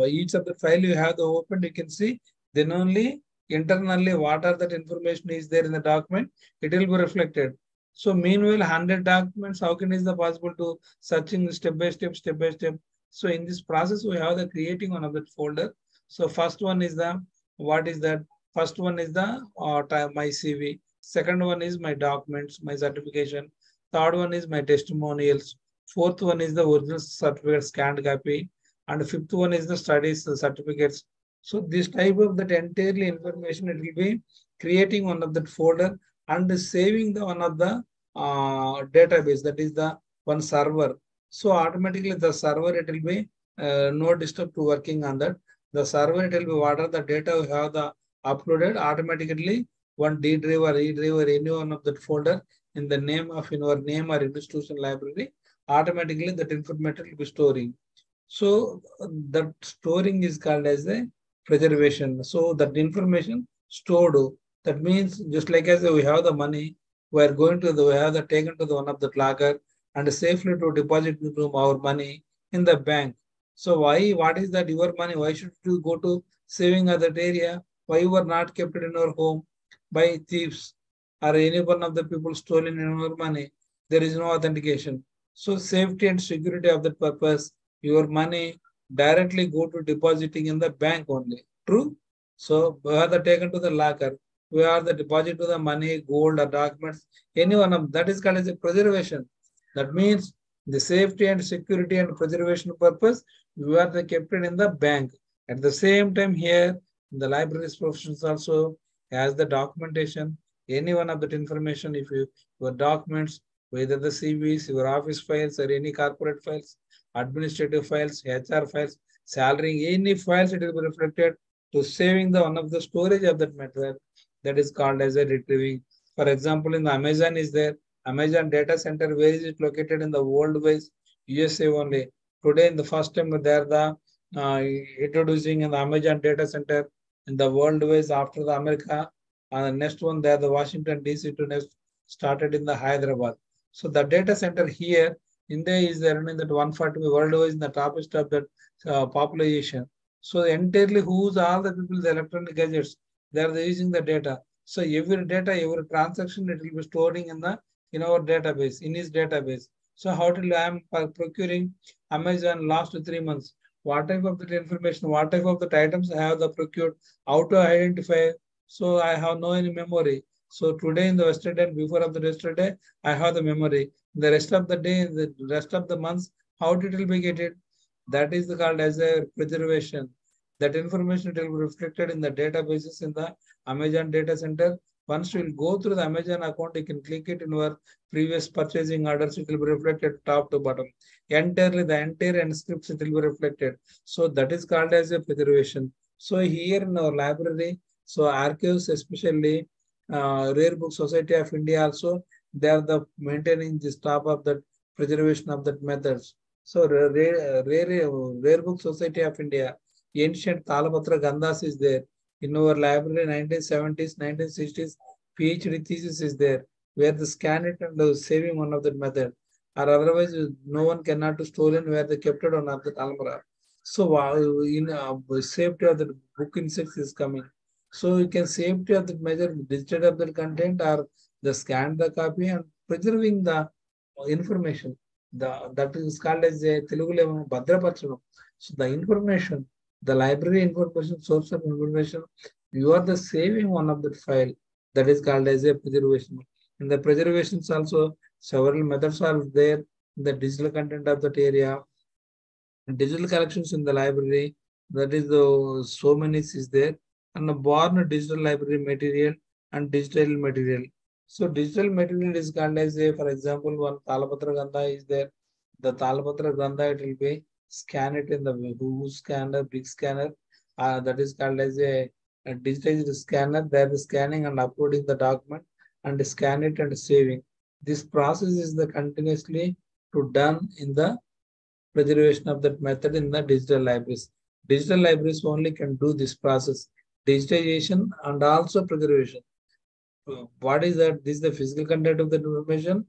Each of the file you have the open, you can see, then only internally what are that information is there in the document, it will be reflected. So meanwhile, 100 documents, how can is the possible to searching step by step, step by step. So in this process, we have the creating one of that folder. So first one is the, what is that? First one is the my CV. Second one is my documents, my certification. Third one is my testimonials. Fourth one is the original certificate scanned copy. And fifth one is the studies certificates. So this type of that entirely information, it will be creating one of that folder and saving the one of the database, that is the one server. So automatically the server, it will be no disturb to working on that. The server, it will be whatever the data we have the uploaded automatically one D drive or E drive or any one of that folder in the name of your name or institution library, automatically that information will be storing. So that storing is called as a preservation. So that information stored, that means just like as we have the money, we are going to the, we have the taken to the one of the locker and safely to deposit our money in the bank. So why, what is that your money? Why should you go to saving at that area? Why you are not kept it in your home by thieves or any one of the people stolen in your money? There is no authentication. So safety and security of that purpose, your money directly go to depositing in the bank only. True? So we are the taken to the locker. We are the deposit to the money, gold or documents, any one of that is called as a preservation. That means the safety and security and preservation purpose, we are the kept in the bank. At the same time here, the libraries professionals also has the documentation, any one of that information, if you, your documents, whether the CVs, your office files or any corporate files, administrative files, HR files, salary, any files, it will be reflected to saving the one of the storage of that material, that is called as a retrieving. For example, in the Amazon is there, Amazon data center, where is it located in the worldwide? USA only. Today in the first time they are the introducing in the Amazon data center in the worldwide after the America. Next one they are the Washington DC to next started in the Hyderabad. So the data center here, India is there in that 140 worldwide in the topest of that population. So entirely who's all the people, the electronic gadgets, they are using the data. So every data, every transaction, it will be storing in the in our database, in his database. So how till I am procuring Amazon last 3 months, what type of the information, what type of the items I have the procured, how to identify. So I have no any memory. So today in the yesterday and before of the yesterday, I have the memory. The rest of the day, the rest of the months, how it will be get it? That is called as a preservation. That information will be reflected in the databases in the Amazon data center. Once you will go through the Amazon account, you can click it in your previous purchasing orders. It will be reflected top to bottom. Entirely, the entire end scripts, it will be reflected. So that is called as a preservation. So here in our library, so archives, especially Rare Book Society of India also, they are the maintaining this top of that preservation of that methods. So Rare Book Society of India, ancient Talapatra Gandhas is there. In our library, 1970s, 1960s, PhD thesis is there, where the scan it and the saving one of that method. or otherwise no one cannot to stolen where they kept it on the almara. So in safety of the book insects is coming. So you can safety of the measure digital of the content or the scan the copy and preserving the information. That is called as a Telugulo Bhadrapacham. So the information, the library information, source of information, you are the saving one of the file. That is called as a preservation. In the preservations also, several methods are there. The digital content of that area, digital collections in the library, that is the so many is there, and the born digital library material and digital material. So digital material is called as a, for example, one Talapatra Gandha is there. The Talapatra Gandha, it will be scan it in the Google scanner, big scanner. That is called as a digital scanner. There is scanning and uploading the document and scan it and saving. This process is the continuously to done in the preservation of that method in the digital libraries. Digital libraries only can do this process, digitization and also preservation. What is that? This is the physical content of the information.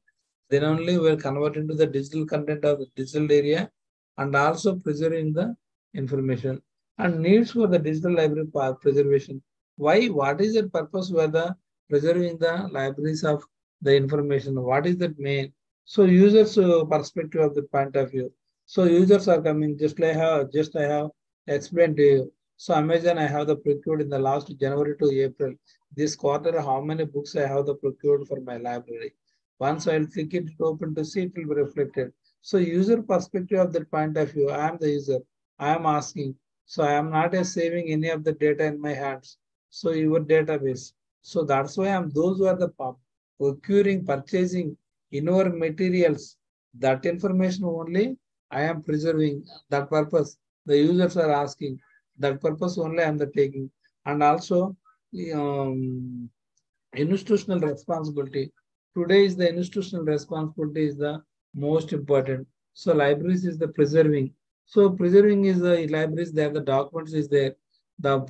Then only we will convert into the digital content of the digital area and also preserving the information and needs for the digital library preservation. Why? What is the purpose where the preserving the libraries of the information? What is that main? So users perspective of the point of view. So users are coming just like I have explained to you. So Amazon I have the procured in the last January to April. This quarter, how many books I have the procured for my library. Once I'll click it open to see, it will be reflected. So user perspective of that point of view, I am the user. I am asking. So I am not saving any of the data in my hands. So your database. So that's why I'm those who are the procuring, purchasing in our materials. That information only I am preserving. That purpose the users are asking. That purpose only I am the taking. And also institutional responsibility. Today is the institutional responsibility is the most important. So libraries is the preserving. So preserving is the libraries there, the documents is there, the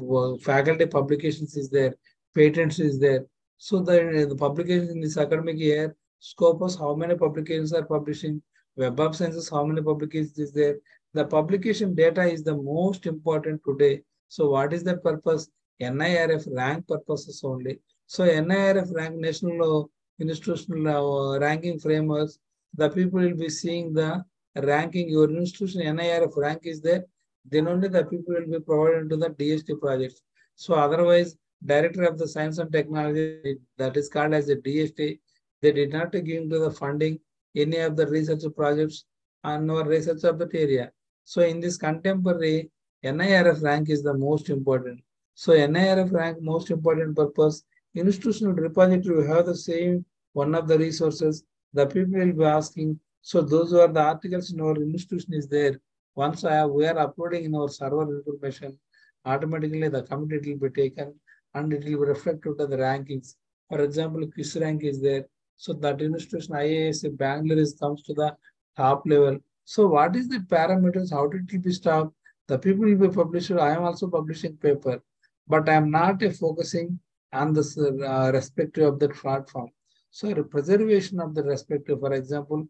faculty publications is there, patents is there. So the publications in this academic year, Scopus, how many publications are publishing, Web of Sciences, how many publications is there. The publication data is the most important today. So what is that purpose? NIRF rank purposes only. So NIRF rank national institutional ranking frameworks, the people will be seeing the ranking, your institution NIRF rank is there, then only the people will be provided to the DST projects. So otherwise, Director of the Science and Technology, that is called as a DST, they did not give to the funding any of the research projects and our research of that area. So in this contemporary, NIRF rank is the most important. So NIRF rank most important purpose, institutional repository, we have the same one of the resources, the people will be asking. So those who are the articles in our institution is there. Once we are uploading in our server information, automatically the committee will be taken and it will be reflected to the rankings. For example, quiz rank is there. So that institution IAS Bangalore comes to the top level. So what is the parameters? How did it be stopped? The people will be published. I am also publishing paper, but I am not focusing on the respective of that platform. So preservation of the respective, for example,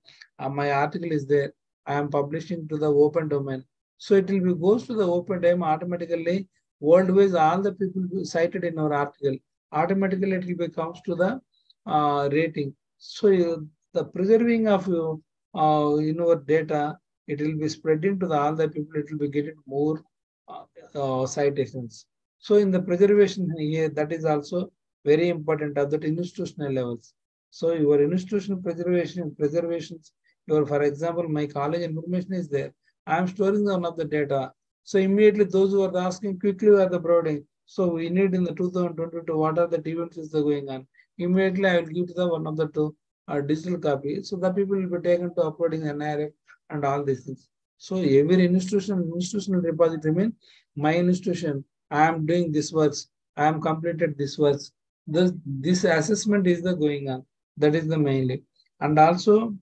my article is there. I am publishing to the open domain. So it will be goes to the open domain automatically. Worldwide, all the people cited in our article, automatically it will be comes to the rating. So the preserving of our data, it will be spreading to all the people. It will be getting more citations. So in the preservation here, that is also very important at that institutional levels. So your institutional preservations, your, for example, my college information is there. I am storing one of the data. So immediately those who are asking quickly are the broading. So we need in the 2022, what are the events is going on? Immediately I will give to the one of the two digital copy. So the people will be taken to uploading NIRF and all these things. So every institutional repository means my institution, I am doing this works, I am completed this works. This assessment is the going on. That is the mainly. And also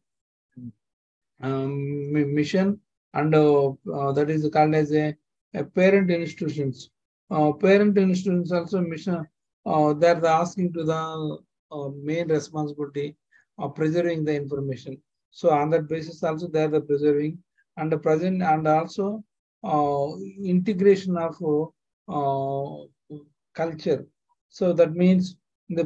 mission and that is called as a parent institutions. Parent institutions also mission, they are asking to the main responsibility of preserving the information. So on that basis also they are the preserving and the present and also integration of culture. So that means the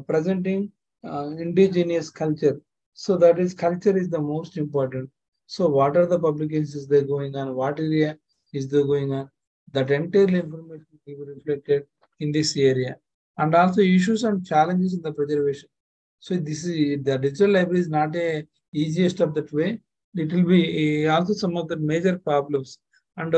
presenting indigenous culture. So that is culture is the most important. So what are the publications they going on? What area is they going on? That entire information will be reflected in this area. And also issues and challenges in the preservation. So this is the digital library is not a easiest of that way. It will be also some of the major problems and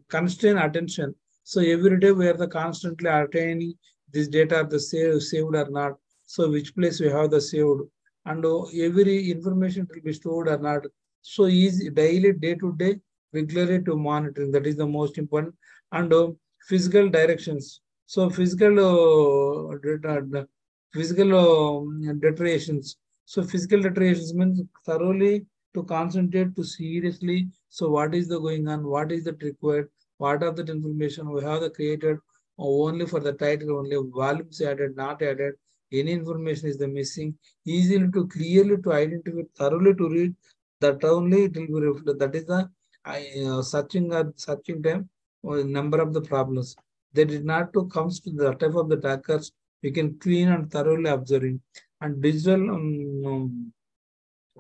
constrain attention. So every day we are the constantly attaining this data the saved or not. So which place we have the saved and every information will be stored or not. So easy daily day to day regularly to monitoring that is the most important and physical directions. So physical deteriorations. So physical deteriorations means thoroughly to concentrate to seriously. So what is the going on? What is that required? What are that information we have the created only for the title only volumes added, not added. Any information is the missing. Easily to clearly to identify, thoroughly to read. That only it will be reflected. That is the searching time or number of the problems. They did not to comes to the type of the attackers we can clean and thoroughly observing and digital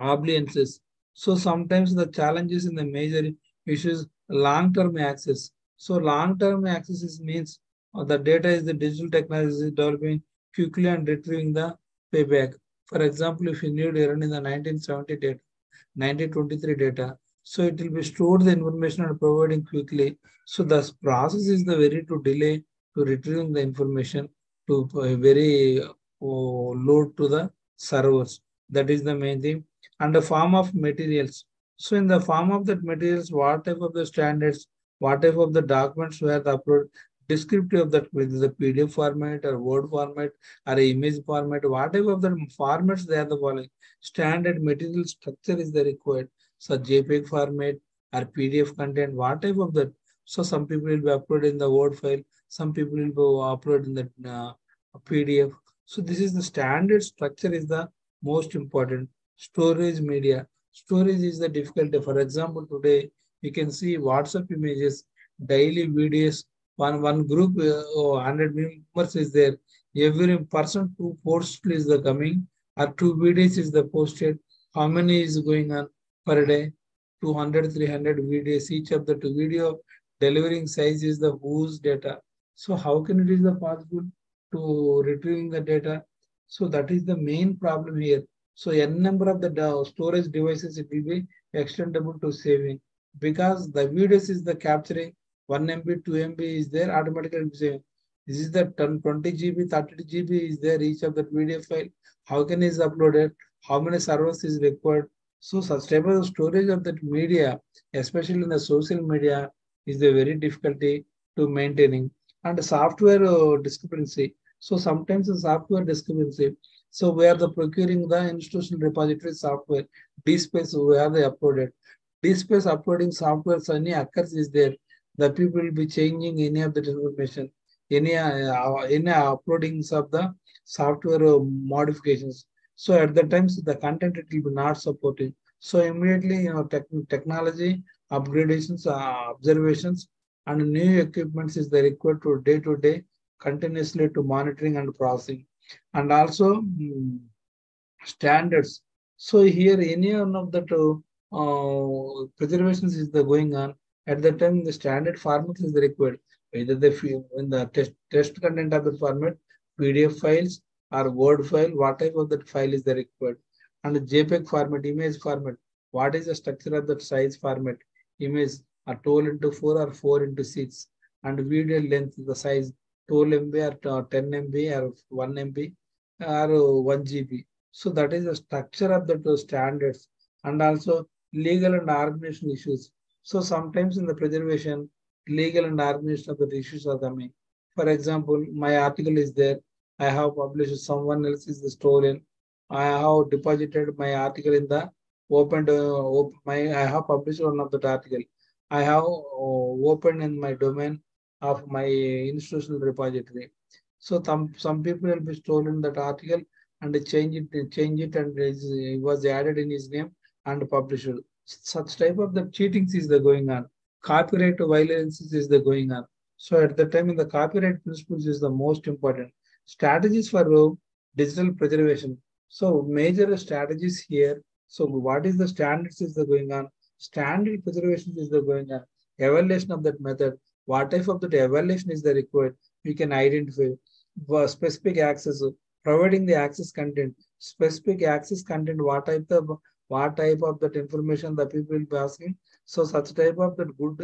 obliances. So sometimes the challenges in the major issues long-term access. So long-term access is means the data is the digital technology is developing quickly and retrieving the payback. For example, if you need to run in the 1970 data, 1923 data, so it will be stored the information and providing quickly. So the process is the very to delay to retrieving the information to very load to the servers. That is the main thing. And the form of materials. So in the form of that materials, what type of the standards, what type of the documents were the upload, descriptive of that, whether the PDF format or Word format or image format, what type of the formats they are the following. Standard material structure is the required. So JPEG format or PDF content, what type of that. So some people will be uploaded in the Word file, some people will be uploaded in the PDF. So this is the standard structure is the most important. Storage media. Storage is the difficulty. For example, today you can see WhatsApp images, daily videos. One group, 100 members is there. Every person two posts is the coming, or two videos is the posted. How many is going on per day? 200, 300 videos. Each of the two video delivering size is the whose data. So how can it is the possible to retrieving the data? So that is the main problem here. So n number of the storage devices it will be extendable to saving because the videos is the capturing 1 MB, 2 MB is there automatically saving. This is the 20 GB, 30 GB is there each of that video file. How can is uploaded? How many servers is required? So such type of storage of that media, especially in the social media, is the very difficulty to maintaining and the software discrepancy. So sometimes the software discrepancy. So we are the procuring the institutional repository software. DSpace we are the uploaded. DSpace uploading software so any occurs is there. The people will be changing any of the information, any uploadings of the software modifications. So at the times the content it will be not supporting. So immediately technology upgradations, observations, and new equipments is the required to day continuously to monitoring and processing and also standards. So here any one of the preservations is the going on at the time the standard format is the required either the in the test content of the format PDF files or Word file what type of that file is the required and the JPEG format image format what is the structure of that size format image are 12 into 4 or 4 into 6 and video length the size 12 MB or 10 MB or 1 MB or 1 GB. So that is the structure of the standards and also legal and organizational issues. So sometimes in the preservation, legal and organizational of the issues are coming. For example, my article is there. I have published someone else is the stolen. I have deposited my article in the I have published one of that article. I have opened in my domain of my institutional repository. So some people will be stolen that article and change it, and it was added in his name and published. Such type of the cheatings is the going on. Copyright violations is the going on. So at the time, in the copyright principles is the most important strategies for digital preservation. So major strategies here. So what is the standards is the going on? Standard preservation is the going on. Evaluation of that method. What type of that evaluation is the required? We can identify specific access, providing the access content, specific access content. What type of that information the people will be asking. So such type of that good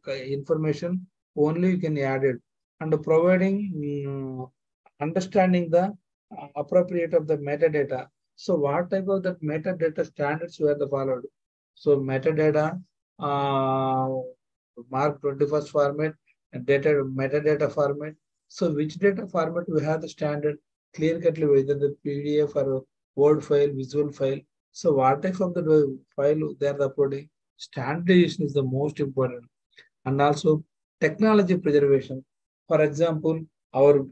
information only you can add it, and providing understanding the appropriate of the metadata. So what type of that metadata standards were the followed? So metadata, Mark 21st format, and data metadata format. So which data format we have the standard clear cutly, whether the PDF or Word file, visual file. So what type of the file they are uploading? Standardization is the most important. And also technology preservation. For example, our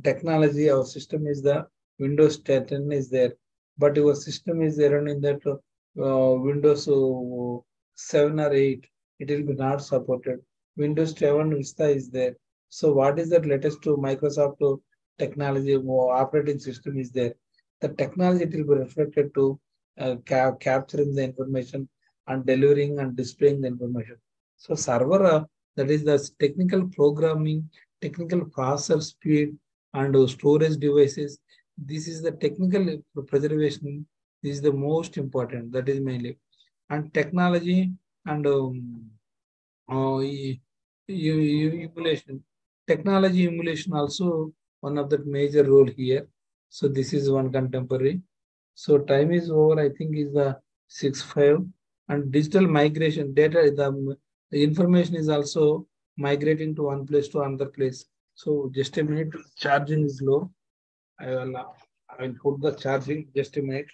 technology, our system is the Windows 10 is there, but your system is running that Windows 7 or 8, it will be not supported. Windows 7 Vista is there. So what is that latest to Microsoft technology operating system is there? The technology it will be reflected to capturing the information and delivering and displaying the information. So server, that is the technical programming, technical processor speed, and storage devices. This is the technical preservation. This is the most important. That is mainly. And technology and emulation. Technology emulation also one of the major role here. So this is one contemporary. So time is over. I think is the 6:05. And digital migration data. The information is also migrating to one place to another place. So just a minute. Charging is low. I will put the charging. Just a minute.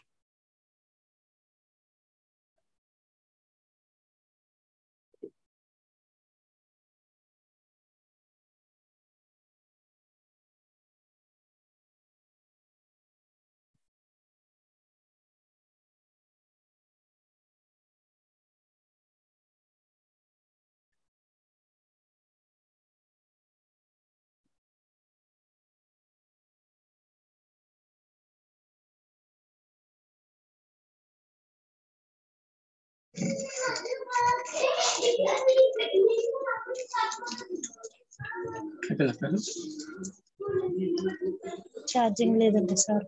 Charging లేదండి sir.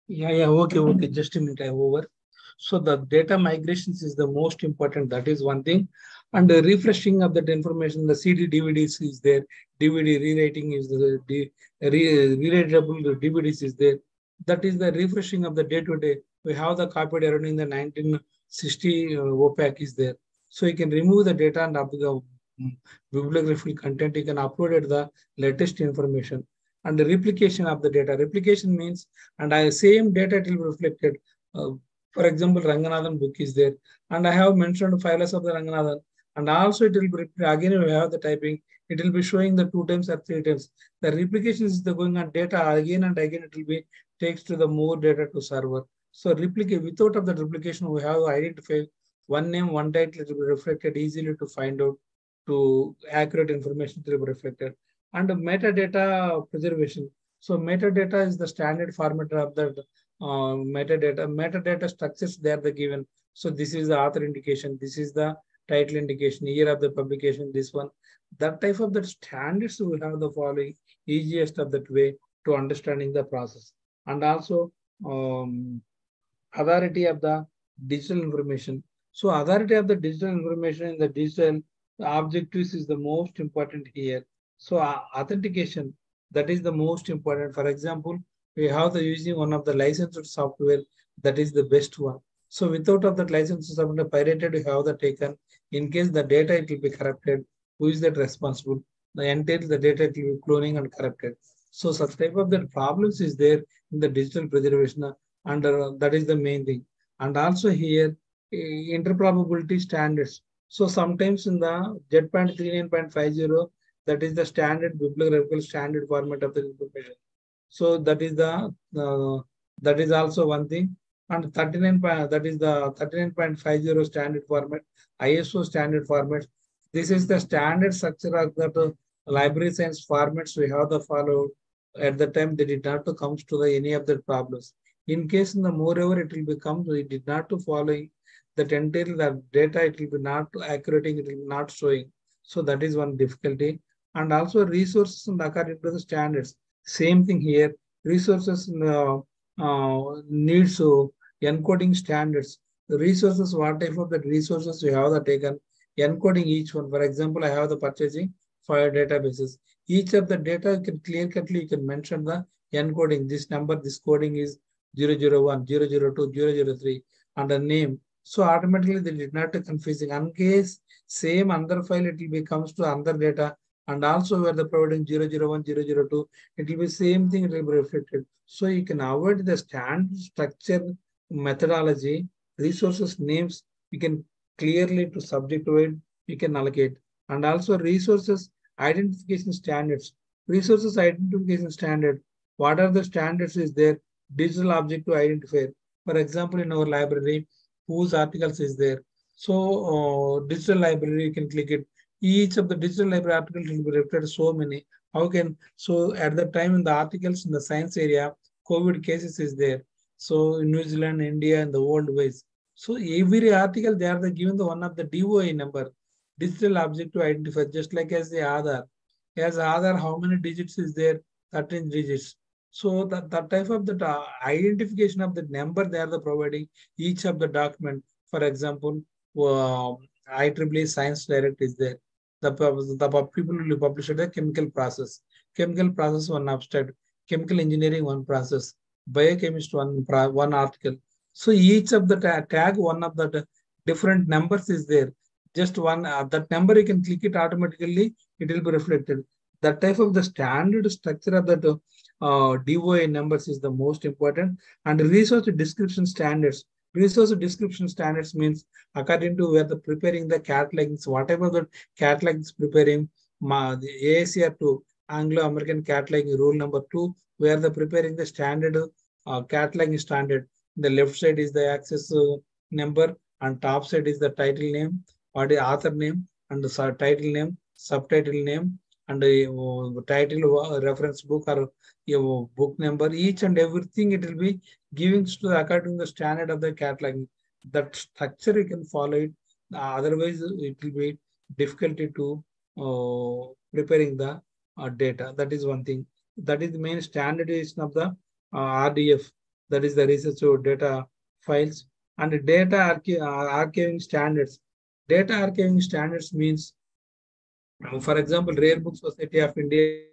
Yeah, okay. Just a minute, I over. So the data migrations is the most important. That is one thing. And the refreshing of that information, the CD DVDs is there. DVD rewriting is the rewritable DVDs is there. That is the refreshing of the day to day. We have the copied around in the 1960 OPAC is there. So you can remove the data and up the bibliographical content. You can upload the latest information. And the replication of the data. Replication means, and same data it will be reflected. For example, Ranganathan book is there, and I have mentioned files of the Ranganathan, and also it will be again we have the typing. It will be showing the 2 times or 3 times. The replication is the going on data again and again. It will be takes to the more data to server. So replicate without of the replication, we have to identify one name, one title. It will be reflected easily to find out to accurate information to be reflected. And metadata preservation. So metadata is the standard format of the metadata. Metadata structures they are the given. So this is the author indication. This is the title indication, year of the publication, this one. That type of the standards we have the following easiest of that way to understanding the process. And also authority of the digital information. So authority of the digital information in the digital objectives is the most important here. So authentication, that is the most important. For example, we have the using one of the licensed software, that is the best one. So without of that licensed software pirated, we have the taken. In case the data it will be corrupted, who is that responsible? The entire the data it will be cloning and corrupted. So such type of the problems is there in the digital preservation, and that is the main thing. And also here interoperability standards. So sometimes in the Z.39.50, that is the standard bibliographical standard format of the information. So that is that is also one thing. And 39 that is the 39.50 standard format, ISO standard format. This is the standard structure of the library science formats we have to follow. At the time, they did not to comes to the any of the problems. In case in the moreover, it will become we did not to following that entirely the data, it will be not accurate, it will be not showing. So that is one difficulty. And also resources and according to the standards. Same thing here. Resources needs encoding standards. The resources, what type of the resources we have taken, encoding each one. For example, I have the purchasing for databases. Each of the data you can clear cutly you can mention the encoding. This number, this coding is 001, 002, 003, and a name. So automatically they did not confusing. In case same other file it will be comes to other data, and also where the providing 001, 002, it will be same thing, it will be reflected. So you can avoid the standard structure methodology, resources names, you can clearly to subject to it, you can allocate. And also resources identification standards. Resources identification standard. What are the standards is there? Digital object to identifier. For example, in our library, whose articles is there? So digital library, you can click it. Each of the digital library articles will be reflected so many. How can, so at the time in the articles in the science area, COVID cases is there. So in New Zealand, India, and the world ways. So every article, they are given the one of the DOI number, digital object to identify, just like as the Aadhaar. As Aadhaar, how many digits is there? 13 digits. So that type of the identification of the number they are the providing each of the document. For example, IEEE Science Direct is there. The people will publish the chemical process. Chemical process one abstract. Chemical engineering one process. Biochemist one article. So each of the tag one of the different numbers is there. Just one that number you can click it automatically. It will be reflected. That type of the standard structure of that DOI numbers is the most important. And resource description standards. Resource description standards means according to where the preparing the catalogings, whatever the catalog is preparing, the AACR2, Anglo-American cataloging rule number 2, where the preparing the standard cataloging standard. The left side is the access number and top side is the title name, or the author name, and the title name, subtitle name, and the title reference book or your book number, each and everything it will be giving to according to the standard of the catalog. That structure you can follow it. Otherwise, it will be difficulty to preparing the data. That is one thing. That is the main standardization of the RDF. That is the research of data files and data archiving standards. Data archiving standards means, for example, Rare Book Society of India